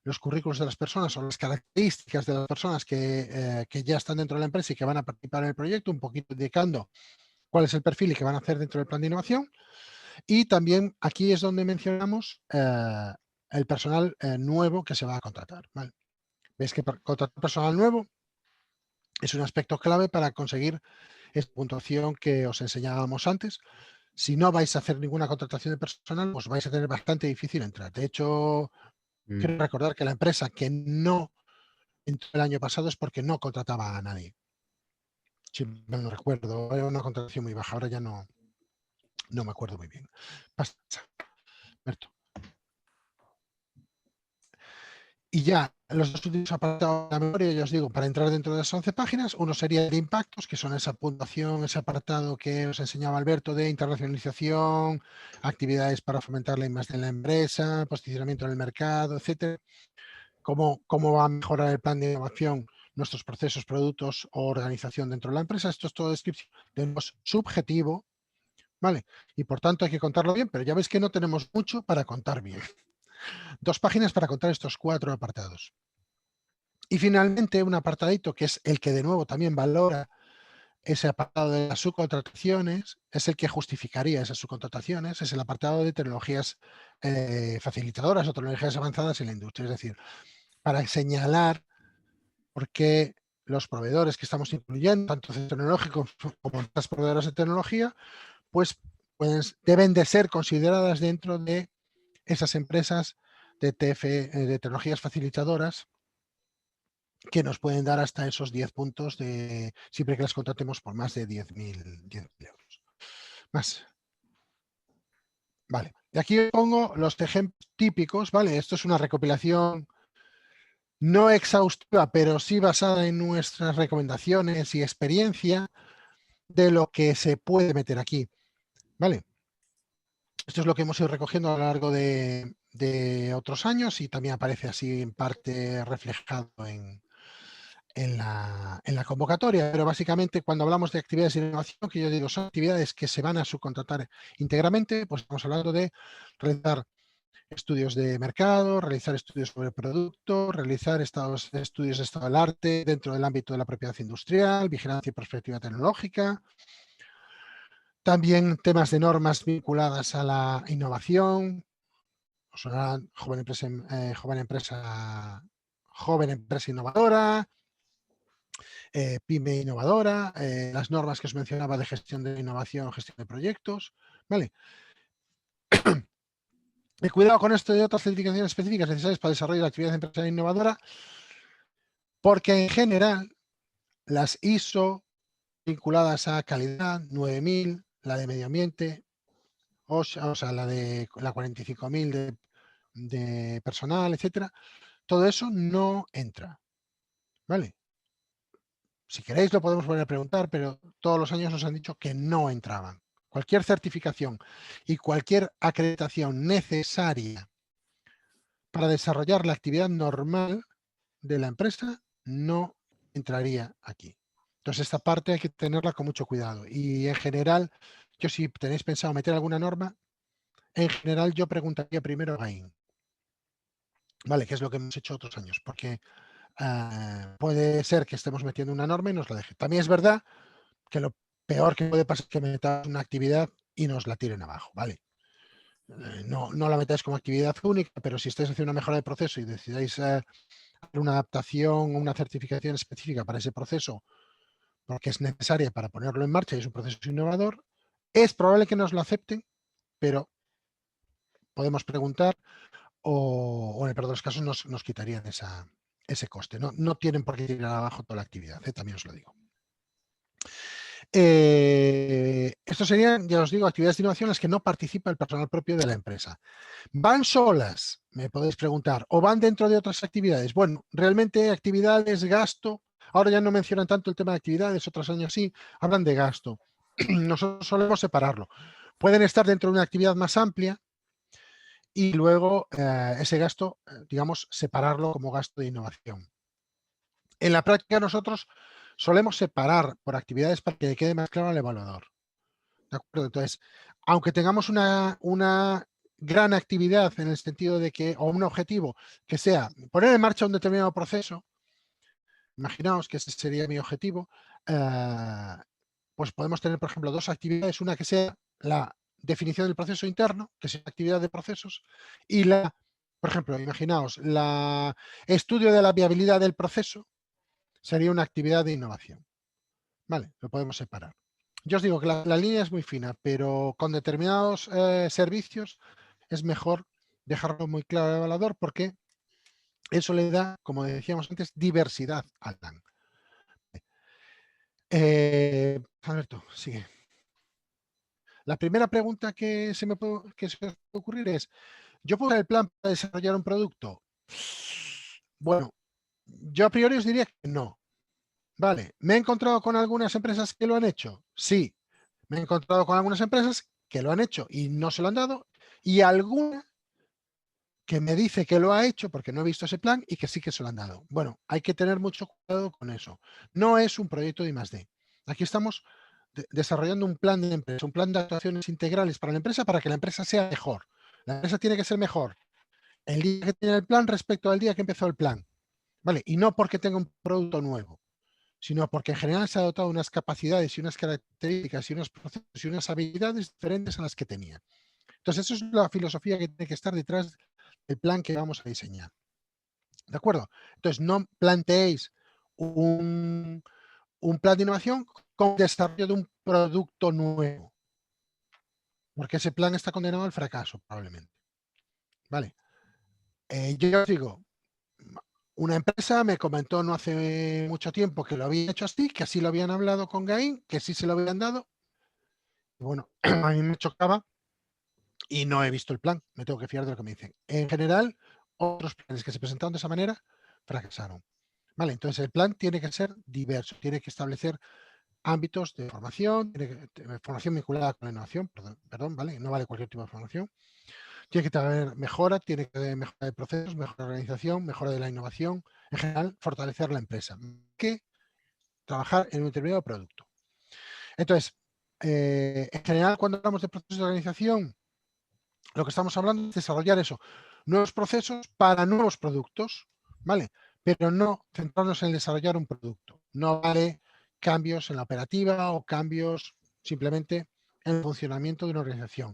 los currículos de las personas o las características de las personas que ya están dentro de la empresa y que van a participar en el proyecto, un poquito indicando cuál es el perfil y qué van a hacer dentro del plan de innovación. Y también aquí es donde mencionamos el personal nuevo que se va a contratar, ¿vale? Veis que contratar personal nuevo es un aspecto clave para conseguir esta puntuación que os enseñábamos antes. Si no vais a hacer ninguna contratación de personal, pues vais a tener bastante difícil entrar. De hecho, quiero recordar que la empresa que no entró el año pasado es porque no contrataba a nadie. Si mal no recuerdo, era una contratación muy baja, ahora ya no me acuerdo muy bien. Pasa, Alberto. Y ya los dos últimos apartados de la memoria, ya os digo, para entrar dentro de las 11 páginas, uno sería de impactos, que son esa puntuación, ese apartado que os enseñaba Alberto de internacionalización, actividades para fomentar la I+D en la empresa, posicionamiento en el mercado, etcétera. Cómo va a mejorar el plan de innovación nuestros procesos, productos o organización dentro de la empresa. Esto es todo descripción de nuestro subjetivo, ¿vale? Y por tanto hay que contarlo bien, pero ya veis que no tenemos mucho para contar bien. 2 páginas para contar estos 4 apartados. Y finalmente un apartadito que es el que de nuevo también valora ese apartado de las subcontrataciones, es el que justificaría esas subcontrataciones, es el apartado de tecnologías facilitadoras o tecnologías avanzadas en la industria. Es decir, para señalar por qué los proveedores que estamos incluyendo, tanto tecnológicos como las proveedoras de tecnología, pues deben de ser consideradas dentro de esas empresas de de tecnologías facilitadoras, que nos pueden dar hasta esos 10 puntos siempre que las contratemos por más de 10.000 euros. Más. Vale. Y aquí pongo los ejemplos típicos, ¿vale? Esto es una recopilación no exhaustiva, pero sí basada en nuestras recomendaciones y experiencia de lo que se puede meter aquí, ¿vale? Esto es lo que hemos ido recogiendo a lo largo de otros años y también aparece así en parte reflejado en la convocatoria, pero básicamente cuando hablamos de actividades de innovación, que yo digo son actividades que se van a subcontratar íntegramente, pues estamos hablando de realizar estudios de mercado, realizar estudios sobre producto, realizar estudios de estado del arte dentro del ámbito de la propiedad industrial, vigilancia y perspectiva tecnológica, también temas de normas vinculadas a la innovación, joven empresa innovadora, pyme innovadora, las normas que os mencionaba de gestión de innovación, gestión de proyectos, ¿vale? Y cuidado con esto de otras certificaciones específicas necesarias para desarrollar la actividad empresarial innovadora, porque en general las ISO vinculadas a calidad, 9000, la de medio ambiente, o sea, la 45.000 de personal, etcétera, todo eso no entra, ¿vale? Si queréis lo podemos volver a preguntar, pero todos los años nos han dicho que no entraban. Cualquier certificación y cualquier acreditación necesaria para desarrollar la actividad normal de la empresa no entraría aquí. Entonces esta parte hay que tenerla con mucho cuidado. Y en general, yo si tenéis pensado meter alguna norma, en general yo preguntaría primero a GAIN. Vale, que es lo que hemos hecho otros años, porque puede ser que estemos metiendo una norma y nos la deje. También es verdad que lo peor que puede pasar es que metáis una actividad y nos la tiren abajo, ¿vale? No la metáis como actividad única, pero si estáis haciendo una mejora de proceso y decidáis hacer una adaptación o una certificación específica para ese proceso, porque es necesaria para ponerlo en marcha y es un proceso innovador, es probable que nos lo acepten, pero podemos preguntar o en el peor de los casos nos quitarían ese coste. No tienen por qué tirar abajo toda la actividad, también os lo digo. Esto serían, ya os digo, actividades de innovación en las que no participa el personal propio de la empresa. ¿Van solas? Me podéis preguntar. ¿O van dentro de otras actividades? Bueno, realmente actividades, gasto. Ahora ya no mencionan tanto el tema de actividades, otros años sí, hablan de gasto. Nosotros solemos separarlo. Pueden estar dentro de una actividad más amplia y luego ese gasto, digamos, separarlo como gasto de innovación. En la práctica nosotros solemos separar por actividades para que le quede más claro al evaluador. ¿De acuerdo? Entonces, aunque tengamos una gran actividad en el sentido de que, o un objetivo que sea poner en marcha un determinado proceso, imaginaos que ese sería mi objetivo, pues podemos tener, por ejemplo, dos actividades, una que sea la definición del proceso interno, que sea actividad de procesos, y por ejemplo, imaginaos, la estudio de la viabilidad del proceso sería una actividad de innovación. Vale, lo podemos separar. Yo os digo que la línea es muy fina, pero con determinados servicios es mejor dejarlo muy claro al evaluador porque eso le da, como decíamos antes, diversidad al plan. Alberto, sigue. La primera pregunta que se me puede ocurrir es, ¿yo puedo usar el plan para desarrollar un producto? Bueno, yo a priori os diría que no. Vale, ¿me he encontrado con algunas empresas que lo han hecho? Sí, me he encontrado con algunas empresas que lo han hecho y no se lo han dado y alguna que me dice que lo ha hecho porque no he visto ese plan y que sí que se lo han dado. Bueno, hay que tener mucho cuidado con eso. No es un proyecto de I+D. Aquí estamos desarrollando un plan de empresa, un plan de actuaciones integrales para la empresa para que la empresa sea mejor. La empresa tiene que ser mejor el día que tiene el plan respecto al día que empezó el plan. ¿Vale? Y no porque tenga un producto nuevo, sino porque en general se ha dotado unas capacidades y unas características y unos procesos y unas habilidades diferentes a las que tenía. Entonces, eso es la filosofía que tiene que estar detrás del plan que vamos a diseñar. ¿De acuerdo? Entonces, no planteéis un plan de innovación con desarrollo de un producto nuevo. porque ese plan está condenado al fracaso, probablemente. Vale. Yo os digo, una empresa me comentó no hace mucho tiempo que lo había hecho así, que así lo habían hablado con Gain, que sí se lo habían dado. Y bueno, a mí me chocaba y no he visto el plan, me tengo que fiar de lo que me dicen. En general, otros planes que se presentaron de esa manera fracasaron. Vale, entonces el plan tiene que ser diverso, tiene que establecer ámbitos de formación, formación vinculada con la innovación, perdón, ¿vale? No vale cualquier tipo de formación. Tiene que tener mejora, tiene que haber mejora de procesos, mejora de organización, mejora de la innovación, en general, fortalecer la empresa, que trabajar en un determinado producto. Entonces, en general, cuando hablamos de procesos de organización, lo que estamos hablando es desarrollar eso, nuevos procesos para nuevos productos, ¿vale? Pero no centrarnos en desarrollar un producto. No vale cambios en la operativa o cambios simplemente en el funcionamiento de una organización.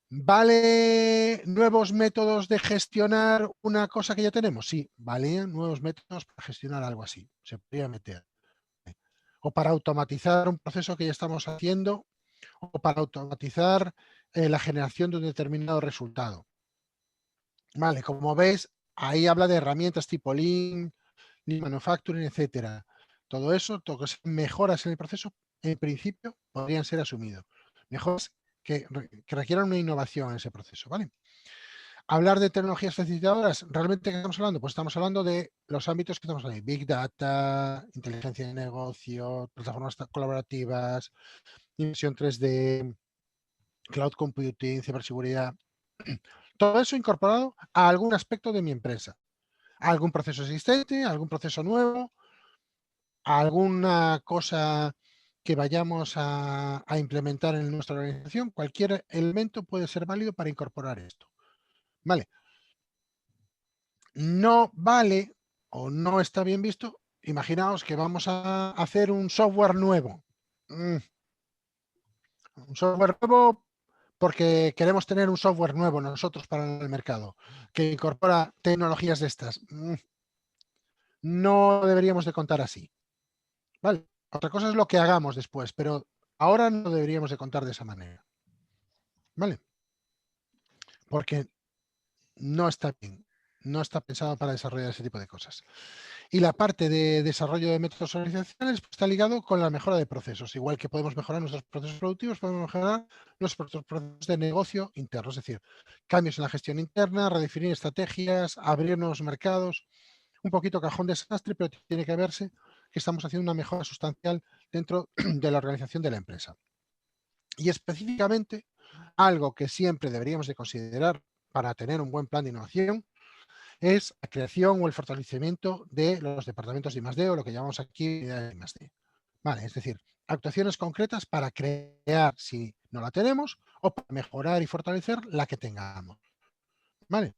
¿Vale nuevos métodos de gestionar una cosa que ya tenemos? Sí, vale nuevos métodos para gestionar algo así. Se podría meter. O para automatizar un proceso que ya estamos haciendo, o para automatizar la generación de un determinado resultado. Vale, como veis, ahí habla de herramientas tipo Lean Manufacturing, etcétera. Todo eso, todo que sean mejoras en el proceso, en principio, podrían ser asumidos. Mejoras que requieran una innovación en ese proceso, ¿vale? Hablar de tecnologías facilitadoras, ¿realmente qué estamos hablando? Pues estamos hablando de los ámbitos que estamos hablando. Big Data, inteligencia de negocio, plataformas colaborativas, impresión 3D, cloud computing, ciberseguridad. Todo eso incorporado a algún aspecto de mi empresa. A algún proceso existente, a algún proceso nuevo, a alguna cosa que vayamos a implementar en nuestra organización. Cualquier elemento puede ser válido para incorporar esto. Vale. No vale o no está bien visto. Imaginaos que vamos a hacer un software nuevo. Un software nuevo porque queremos tener un software nuevo nosotros para el mercado que incorpora tecnologías de estas. No deberíamos de contar así. Vale. Otra cosa es lo que hagamos después, pero ahora no deberíamos de contar de esa manera. ¿Vale? Porque no está bien. No está pensado para desarrollar ese tipo de cosas. Y la parte de desarrollo de métodos organizacionales pues, está ligado con la mejora de procesos. Igual que podemos mejorar nuestros procesos productivos, podemos mejorar nuestros procesos de negocio internos. Es decir, cambios en la gestión interna, redefinir estrategias, abrir nuevos mercados. Un poquito cajón desastre, pero tiene que verse que estamos haciendo una mejora sustancial dentro de la organización de la empresa. Y específicamente, algo que siempre deberíamos de considerar para tener un buen plan de innovación es la creación o el fortalecimiento de los departamentos de I+D o lo que llamamos aquí unidades de I+D. Vale, es decir, actuaciones concretas para crear si no la tenemos o para mejorar y fortalecer la que tengamos. Vale.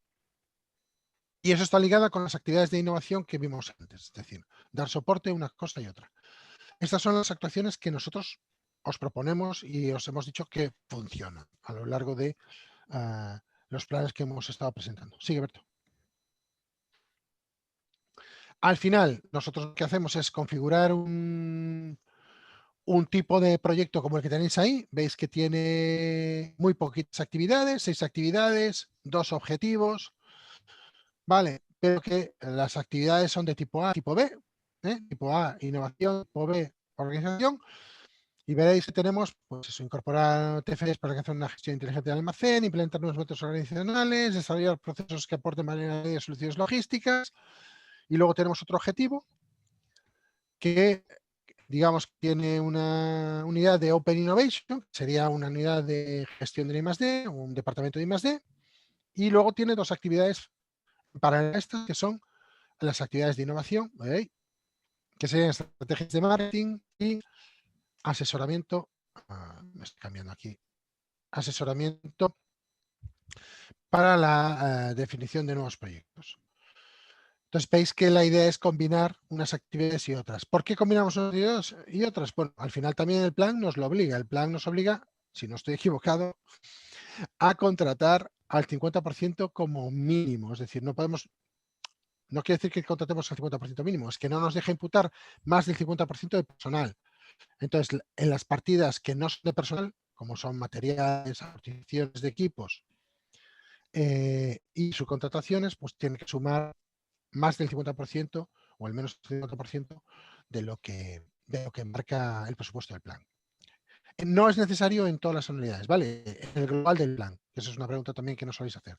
Y eso está ligado con las actividades de innovación que vimos antes, es decir, dar soporte a una cosa y otra. Estas son las actuaciones que nosotros os proponemos y os hemos dicho que funcionan a lo largo de los planes que hemos estado presentando. Sigue, Berto. Al final, nosotros lo que hacemos es configurar un tipo de proyecto como el que tenéis ahí. Veis que tiene muy poquitas actividades, 6 actividades, 2 objetivos. Vale, pero que las actividades son de tipo A, tipo B. Tipo A, innovación, tipo B, organización. Y veréis que tenemos, pues eso, incorporar TFS para hacer una gestión inteligente del almacén, implementar nuevos métodos organizacionales, desarrollar procesos que aporten manera de soluciones logísticas. Y luego tenemos otro objetivo que, digamos, tiene una unidad de Open Innovation, sería una unidad de gestión de I+D, un departamento de I+D, y luego tiene 2 actividades para estas que son las actividades de innovación, ¿veis? Que serían estrategias de marketing y asesoramiento, me estoy cambiando aquí, asesoramiento para la definición de nuevos proyectos. Entonces veis que la idea es combinar unas actividades y otras. ¿Por qué combinamos unas actividades y otras? Bueno, al final también el plan nos lo obliga. El plan nos obliga, si no estoy equivocado, a contratar al 50% como mínimo. Es decir, no podemos, no quiere decir que contratemos al 50% mínimo, es que no nos deja imputar más del 50% de personal. Entonces, en las partidas que no son de personal, como son materiales, amortizaciones de equipos y subcontrataciones, pues tiene que sumar más del 50% o al menos el 50% de lo que marca el presupuesto del plan. No es necesario en todas las anualidades, ¿vale? En el global del plan, que esa es una pregunta también que nos soléis hacer.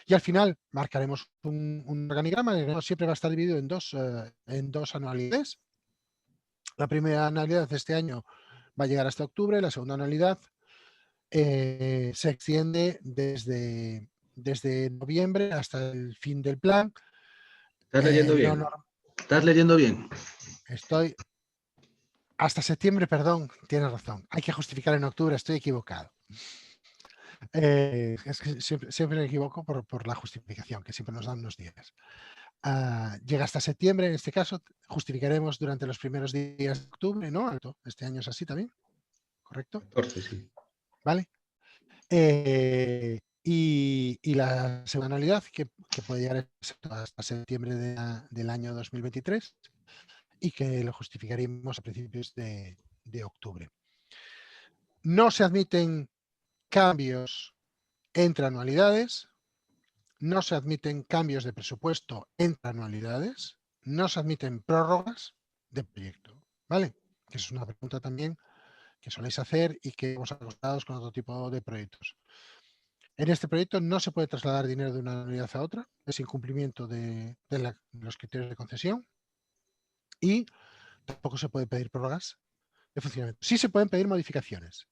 Y al final marcaremos un organigrama, el organigrama siempre va a estar dividido en dos anualidades. La primera anualidad de este año va a llegar hasta octubre, la segunda anualidad se extiende desde noviembre hasta el fin del plan. ¿Estás leyendo bien? ¿Estás leyendo bien? Estoy hasta septiembre, perdón, tienes razón. Hay que justificar en octubre, estoy equivocado. Es que siempre me equivoco por la justificación, que siempre nos dan unos días. Llega hasta septiembre, en este caso, justificaremos durante los primeros días de octubre, ¿no? Este año es así también, ¿correcto? 14, sí. ¿Vale? Y la segunda anualidad que puede llegar hasta septiembre del año 2023 y que lo justificaríamos a principios de octubre. No se admiten cambios entre anualidades, no se admiten cambios de presupuesto entre anualidades, no se admiten prórrogas de proyecto, ¿vale? Que es una pregunta también que soléis hacer y que hemos acostado con otro tipo de proyectos. En este proyecto no se puede trasladar dinero de una anualidad a otra, es incumplimiento de los criterios de concesión y tampoco se puede pedir prórrogas de funcionamiento. Sí se pueden pedir modificaciones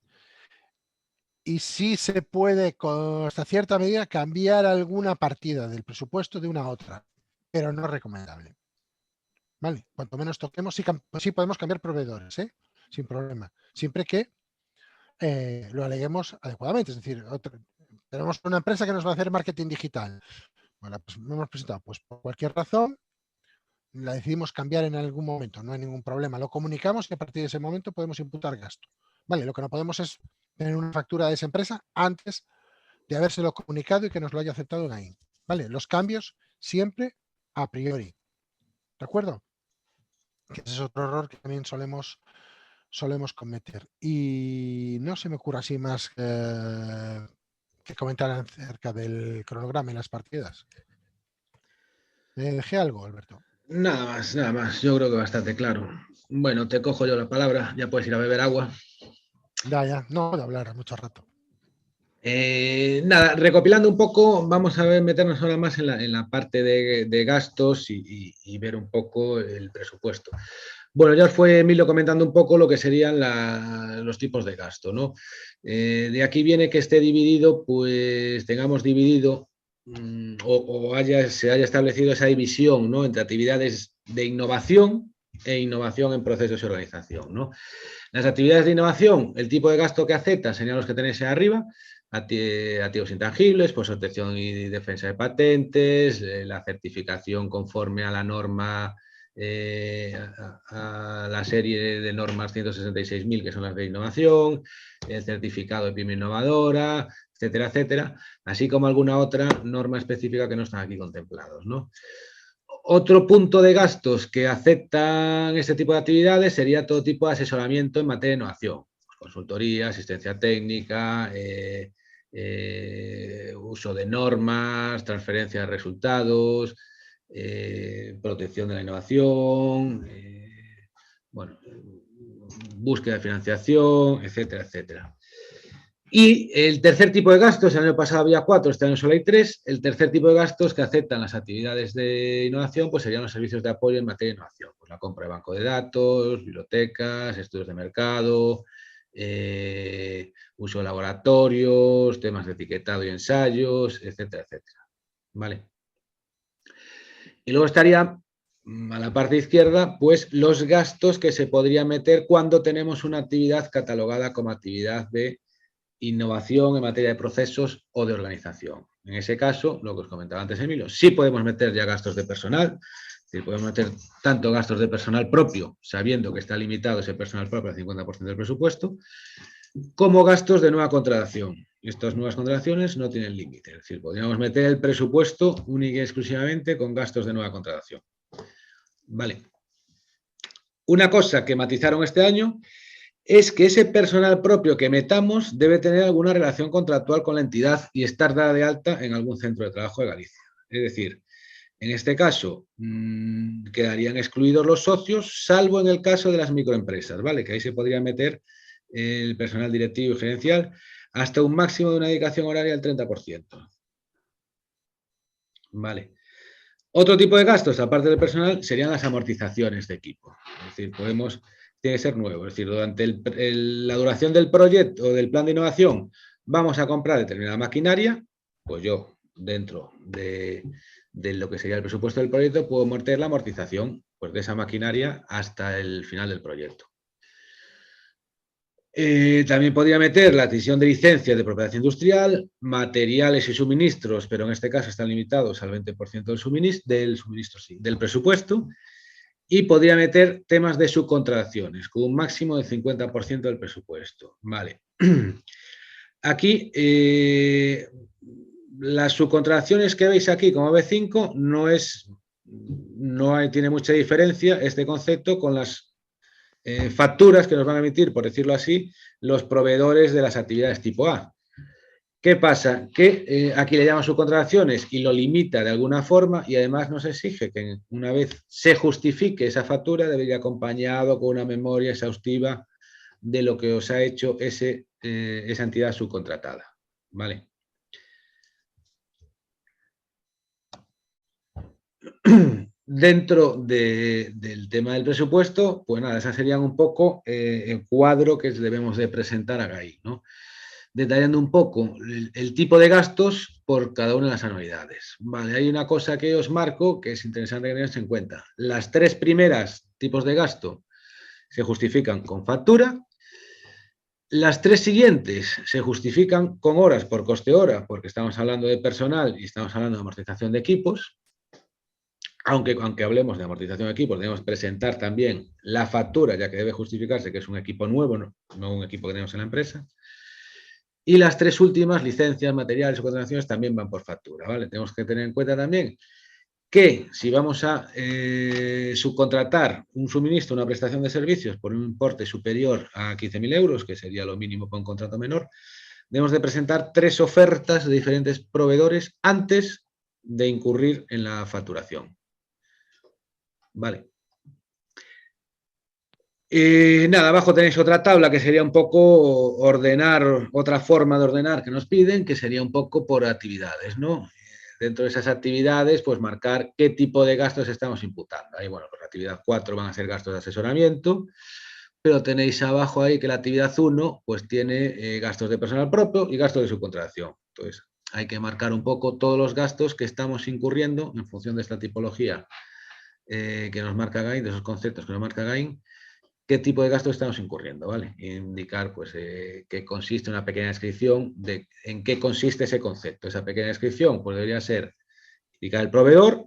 y sí se puede, hasta cierta medida, cambiar alguna partida del presupuesto de una a otra, pero no es recomendable. ¿Vale? Cuanto menos toquemos, sí podemos cambiar proveedores, ¿eh? Sin problema, siempre que lo aleguemos adecuadamente. Es decir, tenemos una empresa que nos va a hacer marketing digital. Bueno, pues me hemos presentado, pues por cualquier razón la decidimos cambiar en algún momento, no hay ningún problema. Lo comunicamos y a partir de ese momento podemos imputar gasto. Vale, lo que no podemos es tener una factura de esa empresa antes de habérselo comunicado y que nos lo haya aceptado en AIN. Vale, los cambios siempre a priori. ¿De acuerdo? Que ese es otro error que también solemos cometer. Y no se me ocurre así más que comentar acerca del cronograma y las partidas. ¿Dejé algo, Alberto? Nada más. Yo creo que bastante claro. Bueno, te cojo yo la palabra, ya puedes ir a beber agua. Ya, no puedo hablar mucho rato. Nada, recopilando un poco, vamos a meternos ahora más en la parte de gastos y ver un poco el presupuesto. Bueno, ya os fue Emilio comentando un poco lo que serían los tipos de gasto, ¿no? De aquí viene que esté dividido, pues tengamos dividido se haya establecido esa división, ¿no? Entre actividades de innovación e innovación en procesos y organización, ¿no? Las actividades de innovación, el tipo de gasto que acepta serían los que tenéis ahí arriba, activos intangibles, pues protección y defensa de patentes, la certificación conforme a la norma, a la serie de normas 166.000, que son las de innovación, el certificado de pyme innovadora, etcétera, etcétera, así como alguna otra norma específica que no están aquí contemplados, ¿no? Otro punto de gastos que aceptan este tipo de actividades sería todo tipo de asesoramiento en materia de innovación, consultoría, asistencia técnica, uso de normas, transferencia de resultados, protección de la innovación, bueno, búsqueda de financiación, etcétera, etcétera. Y el tercer tipo de gastos, el año pasado había 4, este año solo hay 3. El tercer tipo de gastos que aceptan las actividades de innovación, pues serían los servicios de apoyo en materia de innovación. Pues la compra de banco de datos, bibliotecas, estudios de mercado, uso de laboratorios, temas de etiquetado y ensayos, etcétera, etcétera. ¿Vale? Y luego estaría a la parte izquierda, pues los gastos que se podrían meter cuando tenemos una actividad catalogada como actividad de innovación en materia de procesos o de organización. En ese caso, lo que os comentaba antes, Emilio, sí podemos meter ya gastos de personal, es decir, podemos meter tanto gastos de personal propio, sabiendo que está limitado ese personal propio al 50% del presupuesto, como gastos de nueva contratación. Estas nuevas contrataciones no tienen límite, es decir, podríamos meter el presupuesto única y exclusivamente con gastos de nueva contratación. Vale. Una cosa que matizaron este año es que ese personal propio que metamos debe tener alguna relación contractual con la entidad y estar dada de alta en algún centro de trabajo de Galicia. Es decir, en este caso, quedarían excluidos los socios, salvo en el caso de las microempresas, ¿vale? Que ahí se podría meter el personal directivo y gerencial hasta un máximo de una dedicación horaria del 30%. ¿Vale? Otro tipo de gastos, aparte del personal, serían las amortizaciones de equipo. Es decir, tiene que ser nuevo. Es decir, durante la duración del proyecto o del plan de innovación vamos a comprar determinada maquinaria, pues yo, dentro de lo que sería el presupuesto del proyecto, puedo meter la amortización pues, de esa maquinaria hasta el final del proyecto. También podría meter la adquisición de licencias de propiedad industrial, materiales y suministros, pero en este caso están limitados al 20% del presupuesto, y podría meter temas de subcontrataciones, con un máximo del 50% del presupuesto. Vale. Aquí, las subcontrataciones que veis aquí como B5 tiene mucha diferencia este concepto con las facturas que nos van a emitir, por decirlo así, los proveedores de las actividades tipo A. ¿Qué pasa? Que aquí le llaman subcontrataciones y lo limita de alguna forma y además nos exige que una vez se justifique esa factura debe ir acompañado con una memoria exhaustiva de lo que os ha hecho esa entidad subcontratada. ¿Vale? Dentro del tema del presupuesto, pues nada, esa sería un poco el cuadro que debemos de presentar acá ahí, ¿no? Detallando un poco el tipo de gastos por cada una de las anualidades. Vale, hay una cosa que os marco que es interesante que tengáis en cuenta. Las 3 primeras tipos de gasto se justifican con factura. Las 3 siguientes se justifican con horas por coste hora, porque estamos hablando de personal y estamos hablando de amortización de equipos. Aunque hablemos de amortización de equipos, debemos presentar también la factura, ya que debe justificarse que es un equipo nuevo, no un equipo que tenemos en la empresa. Y las 3 últimas, licencias, materiales o contrataciones, también van por factura, ¿vale? Tenemos que tener en cuenta también que si vamos a subcontratar un suministro, una prestación de servicios por un importe superior a 15.000 euros, que sería lo mínimo para un contrato menor, debemos de presentar 3 ofertas de diferentes proveedores antes de incurrir en la facturación. Vale. Nada, abajo tenéis otra tabla que sería un poco ordenar, otra forma de ordenar que nos piden, que sería un poco por actividades, ¿no? Dentro de esas actividades, pues marcar qué tipo de gastos estamos imputando. Ahí, bueno, pues la actividad 4 van a ser gastos de asesoramiento, pero tenéis abajo ahí que la actividad 1 pues tiene gastos de personal propio y gastos de subcontratación. Entonces, hay que marcar un poco todos los gastos que estamos incurriendo en función de esta tipología que nos marca Gain, de esos conceptos que nos marca Gain, qué tipo de gastos estamos incurriendo, ¿vale? Indicar, pues, qué consiste una pequeña descripción de en qué consiste ese concepto. Esa pequeña descripción, pues, debería ser indicar el proveedor,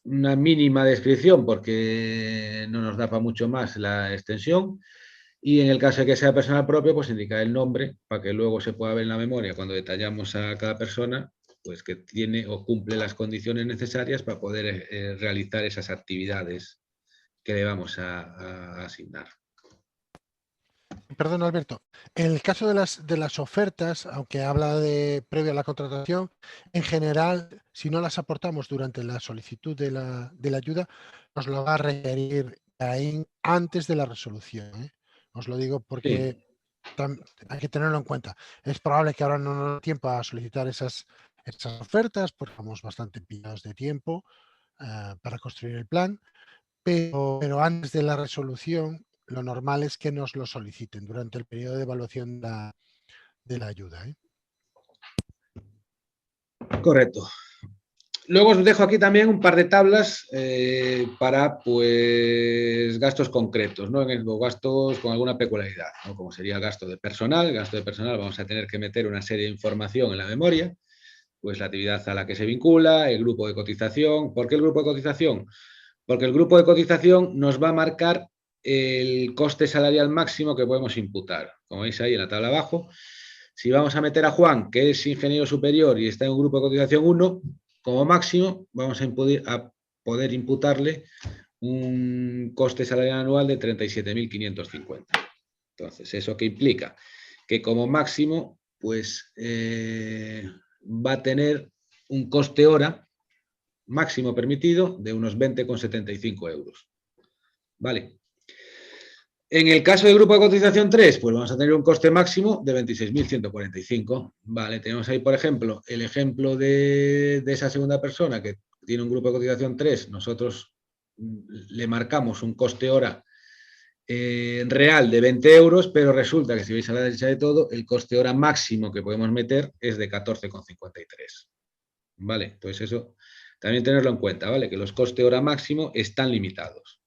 una mínima descripción, porque no nos da para mucho más la extensión, y en el caso de que sea personal propio, pues indicar el nombre, para que luego se pueda ver en la memoria, cuando detallamos a cada persona, pues que tiene o cumple las condiciones necesarias para poder realizar esas actividades que le vamos a asignar. Perdón, Alberto. En el caso de las ofertas, aunque habla de previo a la contratación, en general, si no las aportamos durante la solicitud de la ayuda, nos lo va a requerir ahí antes de la resolución, ¿eh? Os lo digo porque hay que tenerlo en cuenta. Es probable que ahora no nos dé tiempo a solicitar esas ofertas, porque estamos bastante pillados de tiempo para construir el plan, pero antes de la resolución, lo normal es que nos lo soliciten durante el periodo de evaluación de la ayuda, ¿eh? Correcto. Luego os dejo aquí también un par de tablas para pues gastos concretos, ¿no? Gastos con alguna peculiaridad, ¿no? Como sería el gasto de personal. El gasto de personal vamos a tener que meter una serie de información en la memoria, pues la actividad a la que se vincula, el grupo de cotización. ¿Por qué el grupo de cotización? Porque el grupo de cotización nos va a marcar el coste salarial máximo que podemos imputar. Como veis ahí en la tabla abajo, si vamos a meter a Juan, que es ingeniero superior y está en un grupo de cotización 1, como máximo vamos a poder imputarle un coste salarial anual de 37.550. Entonces, ¿eso qué implica? Que como máximo, pues va a tener un coste hora máximo permitido de unos 20,75 euros. ¿Vale? En el caso del grupo de cotización 3, pues vamos a tener un coste máximo de 26.145. Vale, tenemos ahí, por ejemplo, el ejemplo de esa segunda persona que tiene un grupo de cotización 3. Nosotros le marcamos un coste hora real de 20 euros, pero resulta que si veis a la derecha de todo, el coste hora máximo que podemos meter es de 14,53. ¿Vale? Entonces eso también tenerlo en cuenta, ¿vale? Que los coste hora máximo están limitados.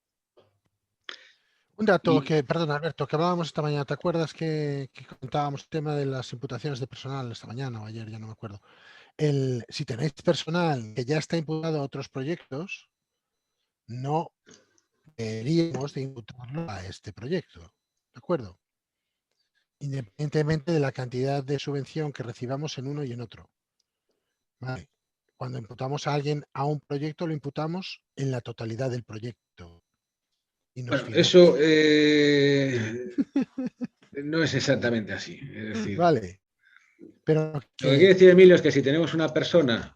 Un dato que, perdón, Alberto, que hablábamos esta mañana, ¿te acuerdas que comentábamos el tema de las imputaciones de personal esta mañana o ayer? Ya no me acuerdo. Si tenéis personal que ya está imputado a otros proyectos, no deberíamos de imputarlo a este proyecto, ¿de acuerdo? Independientemente de la cantidad de subvención que recibamos en uno y en otro. ¿Vale? Cuando imputamos a alguien a un proyecto, lo imputamos en la totalidad del proyecto. Y nos Bueno, fijamos. eso no es exactamente así. Es decir, Vale. Pero lo que quiere decir Emilio es que si tenemos una persona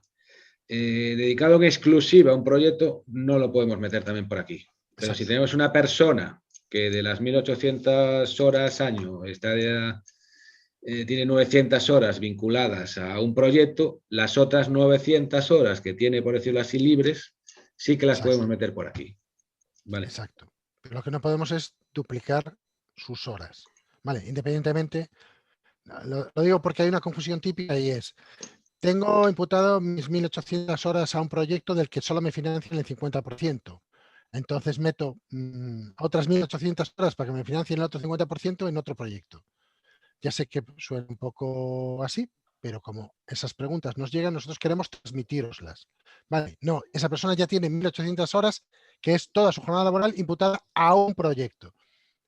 dedicada en exclusiva a un proyecto, no lo podemos meter también por aquí. Pero exacto. si tenemos una persona que de las 1.800 horas año tiene 900 horas vinculadas a un proyecto, las otras 900 horas que tiene, por decirlo así, libres, sí que las Exacto. podemos meter por aquí. Vale. Exacto. Pero lo que no podemos es duplicar sus horas. Vale, independientemente, lo digo porque hay una confusión típica y es, tengo imputado mis 1.800 horas a un proyecto del que solo me financian el 50%. Entonces meto otras 1.800 horas para que me financien el otro 50% en otro proyecto. Ya sé que suena un poco así, pero como esas preguntas nos llegan, nosotros queremos transmitíroslas. Vale, no, esa persona ya tiene 1.800 horas, que es toda su jornada laboral imputada a un proyecto.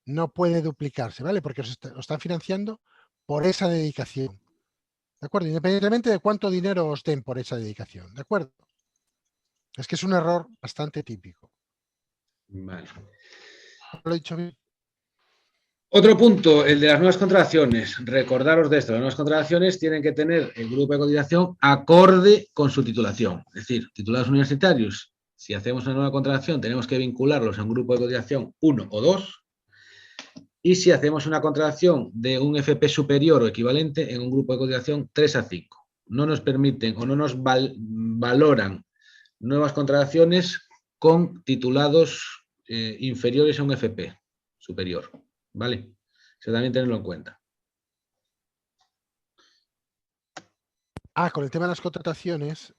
No puede duplicarse, ¿vale? Porque os están financiando por esa dedicación. ¿De acuerdo? Independientemente de cuánto dinero os den por esa dedicación. ¿De acuerdo? Es que es un error bastante típico. Vale. ¿Lo he dicho bien? Otro punto, el de las nuevas contrataciones. Recordaros de esto, las nuevas contrataciones tienen que tener el grupo de cotización acorde con su titulación. Es decir, titulados universitarios, si hacemos una nueva contratación, tenemos que vincularlos a un grupo de cotización 1 o 2. Y si hacemos una contratación de un FP superior o equivalente, en un grupo de cotización 3 a 5. No nos permiten o no nos valoran nuevas contrataciones con titulados inferiores a un FP superior. ¿Vale? Eso también tenerlo en cuenta. Con el tema de las contrataciones,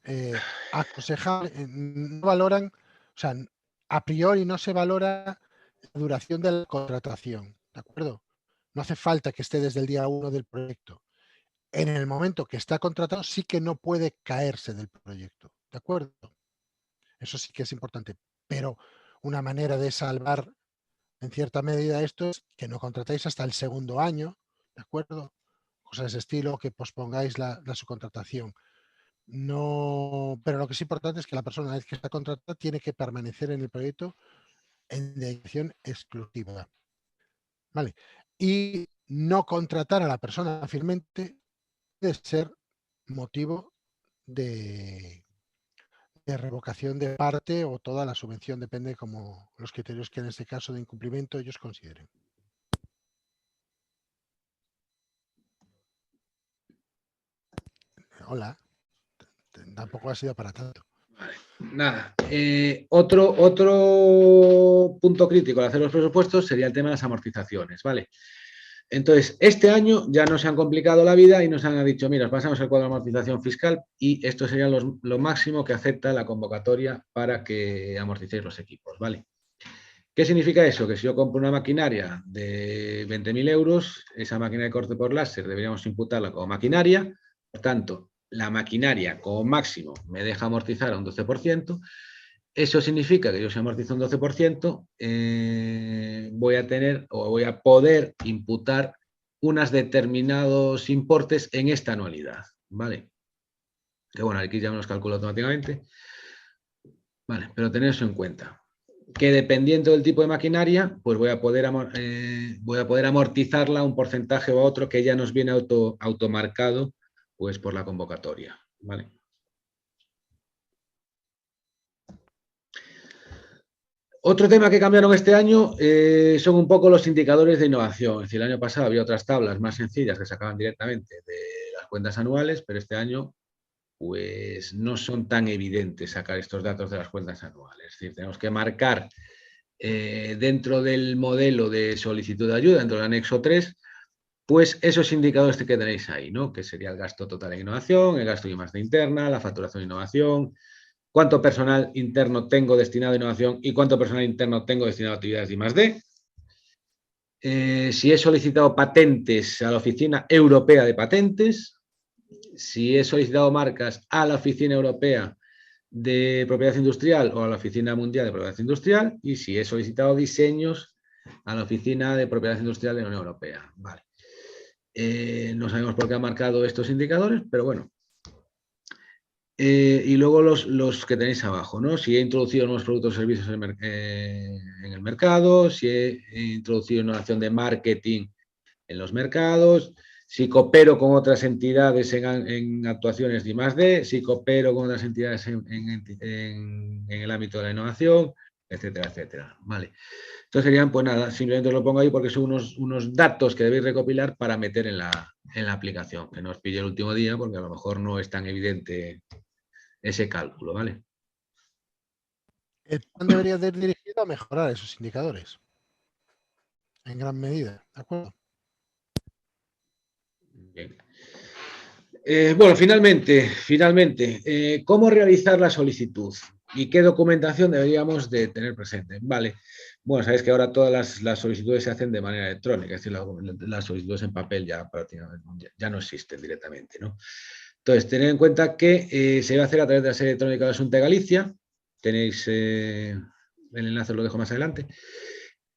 no valoran, o sea, a priori no se valora la duración de la contratación, ¿de acuerdo? No hace falta que esté desde el día 1 del proyecto. En el momento que está contratado, sí que no puede caerse del proyecto, ¿de acuerdo? Eso sí que es importante, pero una manera de salvar en cierta medida esto es que no contratéis hasta el segundo año, ¿de acuerdo? Cosas de ese estilo, que pospongáis la subcontratación. No, pero lo que es importante es que la persona, una vez que está contratada, tiene que permanecer en el proyecto en dedicación exclusiva. ¿Vale? Y no contratar a la persona fácilmente puede ser motivo de revocación de parte o toda la subvención, depende como los criterios que en este caso de incumplimiento ellos consideren. Hola, tampoco ha sido para tanto. Nada. Otro punto crítico al hacer los presupuestos sería el tema de las amortizaciones, ¿vale? Entonces, este año ya nos han complicado la vida y nos han dicho, mira, pasamos el cuadro de amortización fiscal y esto sería lo máximo que acepta la convocatoria para que amorticéis los equipos, ¿vale? ¿Qué significa eso? Que si yo compro una maquinaria de 20.000 euros, esa máquina de corte por láser deberíamos imputarla como maquinaria, por tanto, la maquinaria como máximo me deja amortizar a un 12%, eso significa que yo si amortizo un 12%, voy a tener o voy a poder imputar unos determinados importes en esta anualidad, ¿vale? Que bueno, aquí ya me los calculo automáticamente, ¿vale? Pero tened eso en cuenta. que dependiendo del tipo de maquinaria, pues voy a poder amortizarla a un porcentaje o a otro que ya nos viene automarcado pues, por la convocatoria. ¿Vale? Otro tema que cambiaron este año son un poco los indicadores de innovación. Es decir, el año pasado había otras tablas más sencillas que sacaban directamente de las cuentas anuales, pero este año pues no son tan evidentes sacar estos datos de las cuentas anuales. Es decir, tenemos que marcar dentro del modelo de solicitud de ayuda, dentro del anexo 3, pues esos indicadores que tenéis ahí, ¿no? Que sería el gasto total en innovación, el gasto de I+D interna, la facturación de innovación, cuánto personal interno tengo destinado a innovación y cuánto personal interno tengo destinado a actividades de I+D. Si he solicitado patentes a la Oficina Europea de Patentes, si he solicitado marcas a la Oficina Europea de Propiedad Industrial o a la Oficina Mundial de Propiedad Industrial, y si he solicitado diseños a la Oficina de Propiedad Industrial de la Unión Europea. Vale. No sabemos por qué han marcado estos indicadores, pero bueno. Y luego los que tenéis abajo, ¿no? Si he introducido nuevos productos o servicios en el mercado, si he introducido innovación de marketing en los mercados, si coopero con otras entidades en actuaciones de I+D, si coopero con otras entidades en el ámbito de la innovación, etcétera, etcétera. Vale. Entonces serían, pues nada, simplemente os lo pongo ahí porque son unos datos que debéis recopilar para meter en la aplicación, que no os pille el último día porque a lo mejor no es tan evidente ese cálculo, ¿vale? El plan debería de ir dirigido a mejorar esos indicadores, en gran medida, ¿de acuerdo? Bien. Bueno, finalmente, ¿cómo realizar la solicitud? ¿Y qué documentación deberíamos de tener presente? Vale, bueno, sabéis que ahora todas las solicitudes se hacen de manera electrónica, es decir, las solicitudes en papel ya no existen directamente, ¿no? Entonces, tened en cuenta que se va a hacer a través de la sede electrónica de la Xunta de Galicia. Tenéis el enlace, os lo dejo más adelante.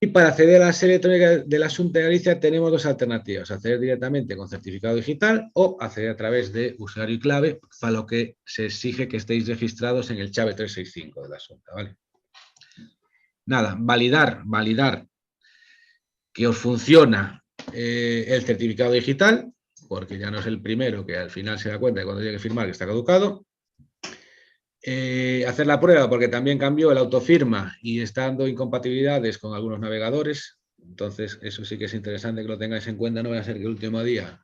Y para acceder a la sede electrónica de la Xunta de Galicia tenemos dos alternativas: acceder directamente con certificado digital o acceder a través de usuario y clave, para lo que se exige que estéis registrados en el Chave 365 de la Xunta, ¿vale? Nada, validar que os funciona el certificado digital, porque ya no es el primero que al final se da cuenta de cuando tiene que firmar que está caducado. Hacer la prueba porque también cambió el autofirma y está dando incompatibilidades con algunos navegadores. Entonces, eso sí que es interesante que lo tengáis en cuenta. No vaya a ser que el último día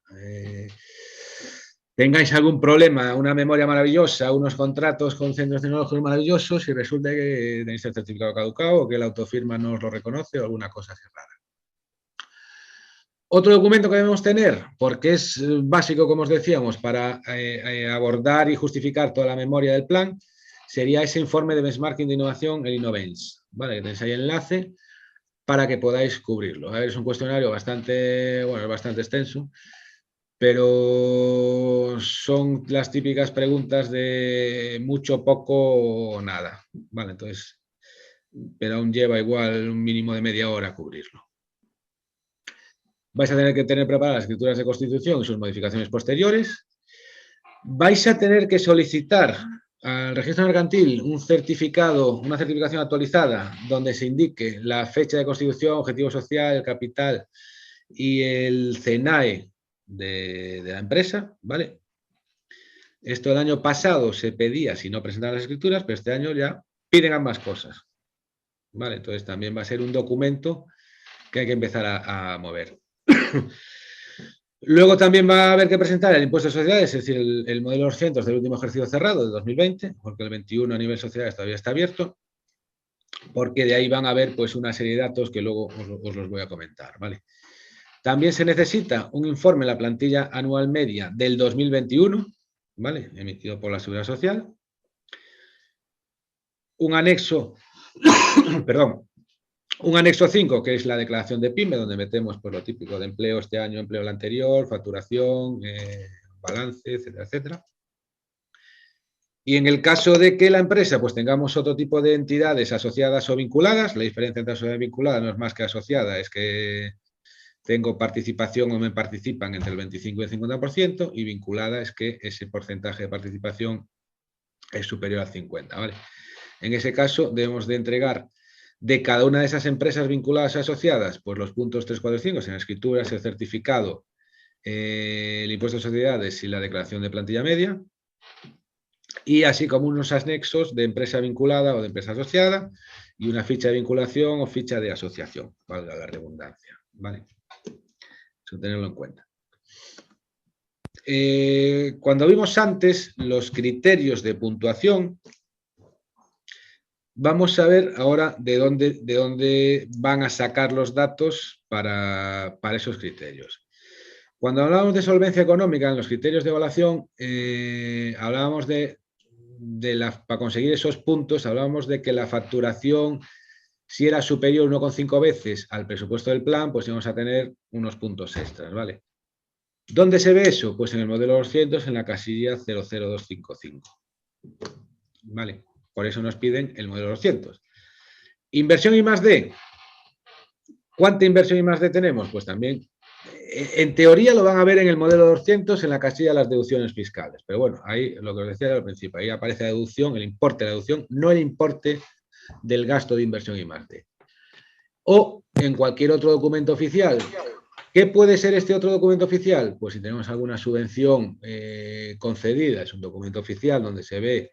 tengáis algún problema, una memoria maravillosa, unos contratos con centros tecnológicos maravillosos y resulta que tenéis el certificado caducado o que el autofirma no os lo reconoce o alguna cosa así rara. Otro documento que debemos tener, porque es básico, como os decíamos, para abordar y justificar toda la memoria del plan, sería ese informe de benchmarking de innovación, el Innovens, ¿vale? Que tenéis ahí el enlace para que podáis cubrirlo. A ver, es un cuestionario bastante extenso, pero son las típicas preguntas de mucho, poco o nada, ¿vale? Entonces, pero aún lleva igual un mínimo de media hora cubrirlo. Vais a tener que tener preparadas las escrituras de constitución y sus modificaciones posteriores. Vais a tener que solicitar al registro mercantil una certificación actualizada donde se indique la fecha de constitución, objetivo social, el capital y el CENAE de la empresa, ¿vale? Esto el año pasado se pedía si no presentaban las escrituras, pero este año ya piden ambas cosas, ¿vale? Entonces también va a ser un documento que hay que empezar a mover. Luego también va a haber que presentar el impuesto de sociedades, es decir, el modelo de los centros del último ejercicio cerrado de 2020, porque el 21 a nivel sociedades todavía está abierto, porque de ahí van a haber pues una serie de datos que luego os los voy a comentar, ¿vale? También se necesita un informe en la plantilla anual media del 2021, ¿vale? Emitido por la Seguridad Social. Un anexo, perdón, un anexo 5, que es la declaración de PYME, donde metemos pues, lo típico de empleo este año, empleo el anterior, facturación, balance, etcétera, etcétera. Y en el caso de que la empresa pues tengamos otro tipo de entidades asociadas o vinculadas, la diferencia entre asociada y vinculada no es más que asociada, es que tengo participación o me participan entre el 25 y el 50%, y vinculada es que ese porcentaje de participación es superior al 50%, ¿vale? En ese caso debemos de entregar de cada una de esas empresas vinculadas y asociadas, pues los puntos 3, 4 y 5, en escrituras, el certificado, el impuesto de sociedades y la declaración de plantilla media, y así como unos anexos de empresa vinculada o de empresa asociada y una ficha de vinculación o ficha de asociación, valga la redundancia, ¿vale? Eso tenerlo en cuenta. Cuando vimos antes los criterios de puntuación, vamos a ver ahora de dónde van a sacar los datos para esos criterios. Cuando hablábamos de solvencia económica en los criterios de evaluación, hablábamos para conseguir esos puntos, hablábamos de que la facturación, si era superior 1,5 veces al presupuesto del plan, pues íbamos a tener unos puntos extras, ¿vale? ¿Dónde se ve eso? Pues en el modelo 200, en la casilla 00255. ¿Vale? Por eso nos piden el modelo 200. Inversión I+D. ¿Cuánta inversión I+D tenemos? Pues también, en teoría lo van a ver en el modelo 200 en la casilla de las deducciones fiscales. Pero bueno, ahí lo que os decía al principio, ahí aparece la deducción, el importe de la deducción, no el importe del gasto de inversión I+D. O en cualquier otro documento oficial. ¿Qué puede ser este otro documento oficial? Pues si tenemos alguna subvención concedida, es un documento oficial donde se ve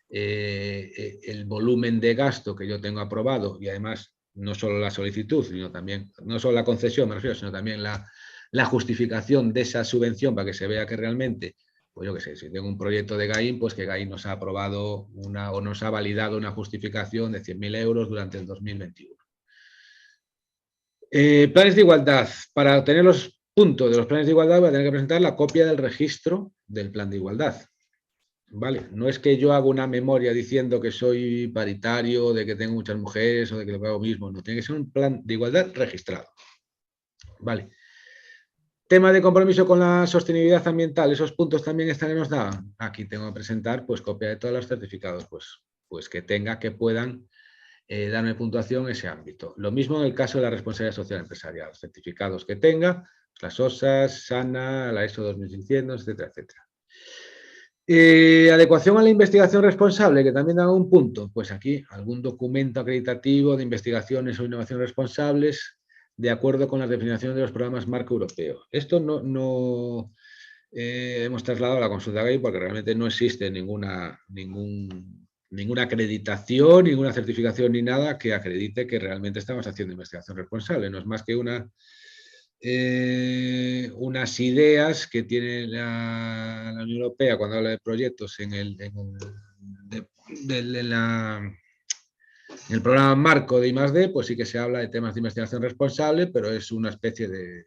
el volumen de gasto que yo tengo aprobado y además no solo la solicitud, sino también, no solo la concesión, me refiero, sino también la justificación de esa subvención para que se vea que realmente, pues yo qué sé, si tengo un proyecto de GAIN, pues que GAIN nos ha aprobado o nos ha validado una justificación de 100.000 euros durante el 2021. Planes de igualdad. Para obtener los puntos de los planes de igualdad voy a tener que presentar la copia del registro del plan de igualdad. ¿Vale? No es que yo haga una memoria diciendo que soy paritario, de que tengo muchas mujeres o de que lo hago mismo. No, tiene que ser un plan de igualdad registrado. ¿Vale? Tema de compromiso con la sostenibilidad ambiental. Esos puntos también están en nos da. Aquí tengo que presentar pues copia de todos los certificados pues que tenga, que puedan darme puntuación en ese ámbito. Lo mismo en el caso de la responsabilidad social empresarial, los certificados que tenga, las OSAS, SANA, la ESO 2600, etcétera, etcétera. Adecuación a la investigación responsable, que también da un punto. Pues aquí, algún documento acreditativo de investigaciones o innovación responsables de acuerdo con las definiciones de los programas marco europeo. Esto no hemos trasladado a la consulta GAIN porque realmente no existe ninguna acreditación, ninguna certificación ni nada que acredite que realmente estamos haciendo investigación responsable. No es más que unas ideas que tiene la Unión Europea cuando habla de proyectos en el programa marco de I+D, pues sí que se habla de temas de investigación responsable, pero es una especie de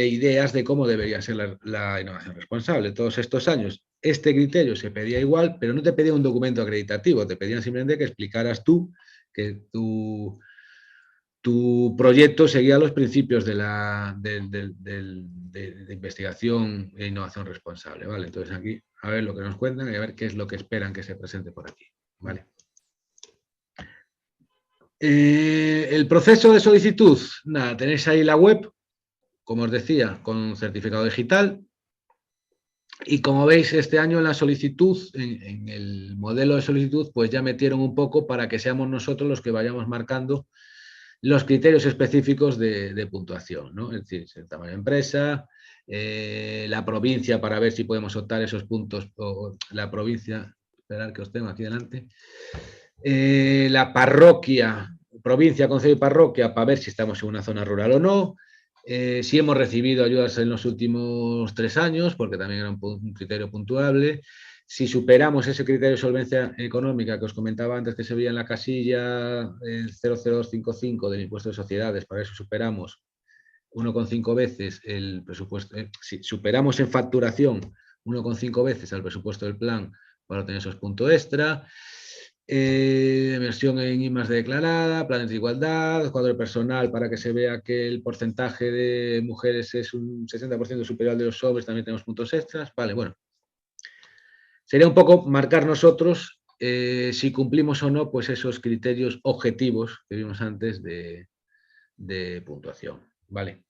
ideas de cómo debería ser la innovación responsable. Todos estos años este criterio se pedía igual, pero no te pedía un documento acreditativo, te pedían simplemente que explicaras tú que tu proyecto seguía los principios de investigación e innovación responsable, ¿vale? Entonces aquí, a ver lo que nos cuentan y a ver qué es lo que esperan que se presente por aquí, ¿vale? El proceso de solicitud, nada, tenéis ahí la web, como os decía, con certificado digital. Y como veis, este año en la solicitud, en el modelo de solicitud, pues ya metieron un poco para que seamos nosotros los que vayamos marcando los criterios específicos de puntuación, ¿no? Es decir, el tamaño de empresa, la provincia para ver si podemos optar esos puntos, o la provincia, esperad que os tengo aquí delante, la parroquia, provincia, concejo y parroquia, para ver si estamos en una zona rural o no, si hemos recibido ayudas en los últimos 3 años, porque también era un criterio puntuable. Si superamos ese criterio de solvencia económica que os comentaba antes, que se veía en la casilla 00255 del impuesto de sociedades, para eso superamos 1,5 veces el presupuesto. Si superamos en facturación 1,5 veces al presupuesto del plan para obtener esos puntos extra. Inversión en I+D declarada, planes de igualdad, cuadro personal para que se vea que el porcentaje de mujeres es un 60% superior al de los hombres, también tenemos puntos extras. Vale, bueno. Sería un poco marcar nosotros si cumplimos o no pues esos criterios objetivos que vimos antes de puntuación. Vale.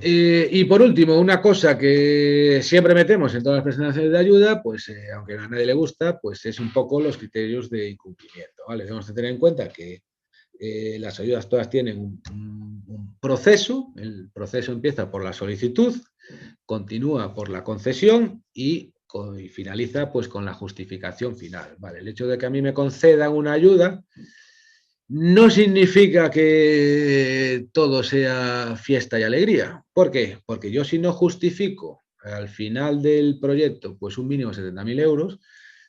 Y por último, una cosa que siempre metemos en todas las presentaciones de ayuda, pues aunque a nadie le gusta, pues es un poco los criterios de incumplimiento, ¿vale? Debemos de tener en cuenta que las ayudas todas tienen un proceso. El proceso empieza por la solicitud, continúa por la concesión y finaliza pues con la justificación final, ¿vale? El hecho de que a mí me concedan una ayuda no significa que todo sea fiesta y alegría. ¿Por qué? Porque yo, si no justifico al final del proyecto pues un mínimo de 70.000 euros,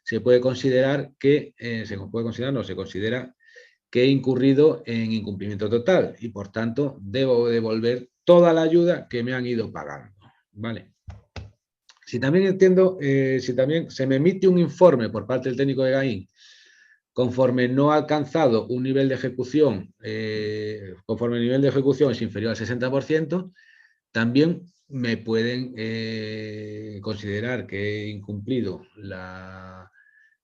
se puede considerar que se considera que he incurrido en incumplimiento total y, por tanto, debo devolver toda la ayuda que me han ido pagando, ¿vale? Si también si también se me emite un informe por parte del técnico de GAIN conforme no ha alcanzado un nivel de ejecución, conforme el nivel de ejecución es inferior al 60%, también me pueden considerar que he incumplido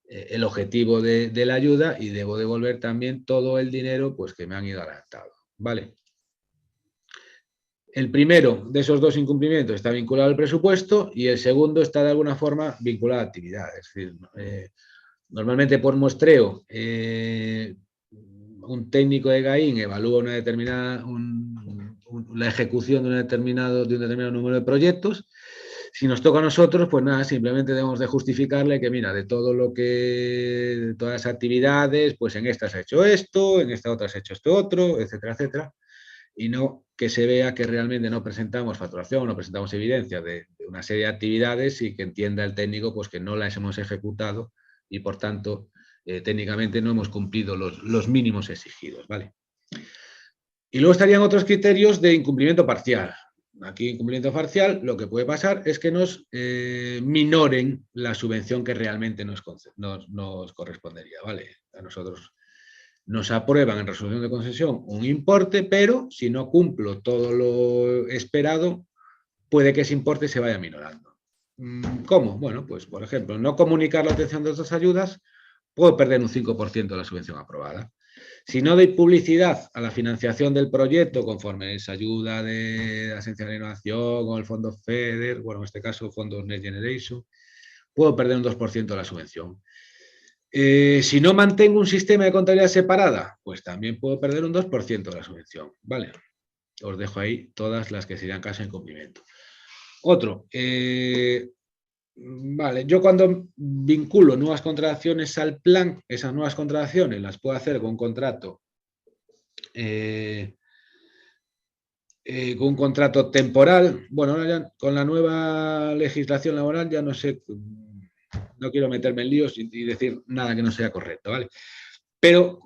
el objetivo de la ayuda y debo devolver también todo el dinero pues, que me han ido adelantado, ¿vale? El primero de esos dos incumplimientos está vinculado al presupuesto y el segundo está de alguna forma vinculado a actividad. Es decir, normalmente por muestreo, un técnico de GAIN evalúa una determinada, la ejecución de un determinado número de proyectos. Si nos toca a nosotros, pues nada, simplemente debemos de justificarle que, mira, de todas las actividades, pues en esta se ha hecho esto, en esta otra se ha hecho esto otro, etcétera, etcétera. Y no que se vea que realmente no presentamos facturación, no presentamos evidencia de una serie de actividades y que entienda el técnico pues que no las hemos ejecutado y, por tanto, técnicamente no hemos cumplido los mínimos exigidos, ¿vale? Y luego estarían otros criterios de incumplimiento parcial. Aquí, incumplimiento parcial, lo que puede pasar es que nos minoren la subvención que realmente nos correspondería, ¿vale? A nosotros nos aprueban en resolución de concesión un importe, pero si no cumplo todo lo esperado, puede que ese importe se vaya minorando. ¿Cómo? Bueno, pues por ejemplo, no comunicar la obtención de estas ayudas, puedo perder un 5% de la subvención aprobada. Si no doy publicidad a la financiación del proyecto conforme es ayuda de la Agencia de Innovación o el Fondo FEDER, bueno, en este caso Fondo Next Generation, puedo perder un 2% de la subvención. Si no mantengo un sistema de contabilidad separada, pues también puedo perder un 2% de la subvención, ¿vale? Os dejo ahí todas las que serían caso de incumplimiento. Otro, vale, yo cuando vinculo nuevas contrataciones al plan, esas nuevas contrataciones las puedo hacer con un contrato temporal. Bueno, ahora ya con la nueva legislación laboral ya no sé, no quiero meterme en líos y decir nada que no sea correcto, ¿vale? Pero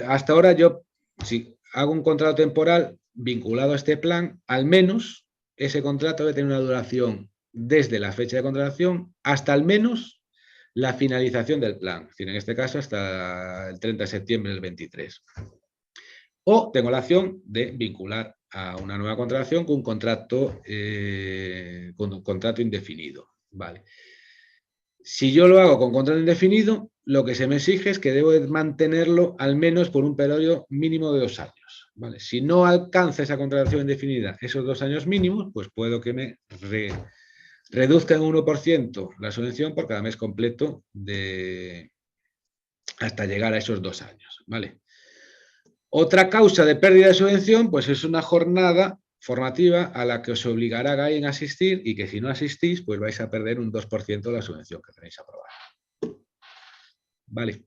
hasta ahora yo, si hago un contrato temporal vinculado a este plan, al menos ese contrato debe tener una duración desde la fecha de contratación hasta al menos la finalización del plan. Es decir, en este caso hasta el 30 de septiembre del 23. O tengo la opción de vincular a una nueva contratación con un contrato indefinido, ¿vale? Si yo lo hago con contrato indefinido, lo que se me exige es que debo mantenerlo al menos por un periodo mínimo de 2 años, ¿vale? Si no alcanza esa contratación indefinida esos 2 años mínimos, pues puedo que me reduzca en 1% la subvención por cada mes completo hasta llegar a esos 2 años, ¿vale? Otra causa de pérdida de subvención, pues es una jornada formativa a la que os obligará GAIN a asistir y que si no asistís, pues vais a perder un 2% de la subvención que tenéis aprobada. Vale.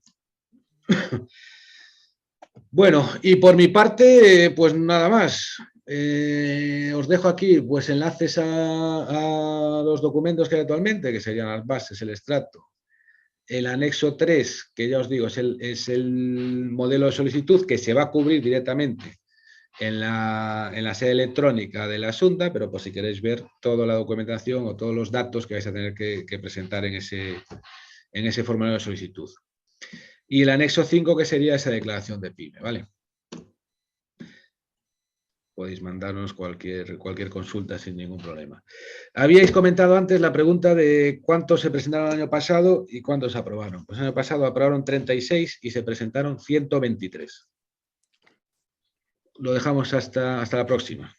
Bueno, y por mi parte, pues nada más. Os dejo aquí pues enlaces a los documentos que hay actualmente, que serían las bases, el extracto. El anexo 3, que ya os digo, es el modelo de solicitud que se va a cubrir directamente en la sede electrónica de la Xunta, pero pues si queréis ver toda la documentación o todos los datos que vais a tener que presentar en ese formulario de solicitud. Y el anexo 5, que sería esa declaración de PYME, ¿vale? Podéis mandarnos cualquier consulta sin ningún problema. Habíais comentado antes la pregunta de cuántos se presentaron el año pasado y cuántos se aprobaron. Pues el año pasado aprobaron 36 y se presentaron 123. Lo dejamos hasta la próxima.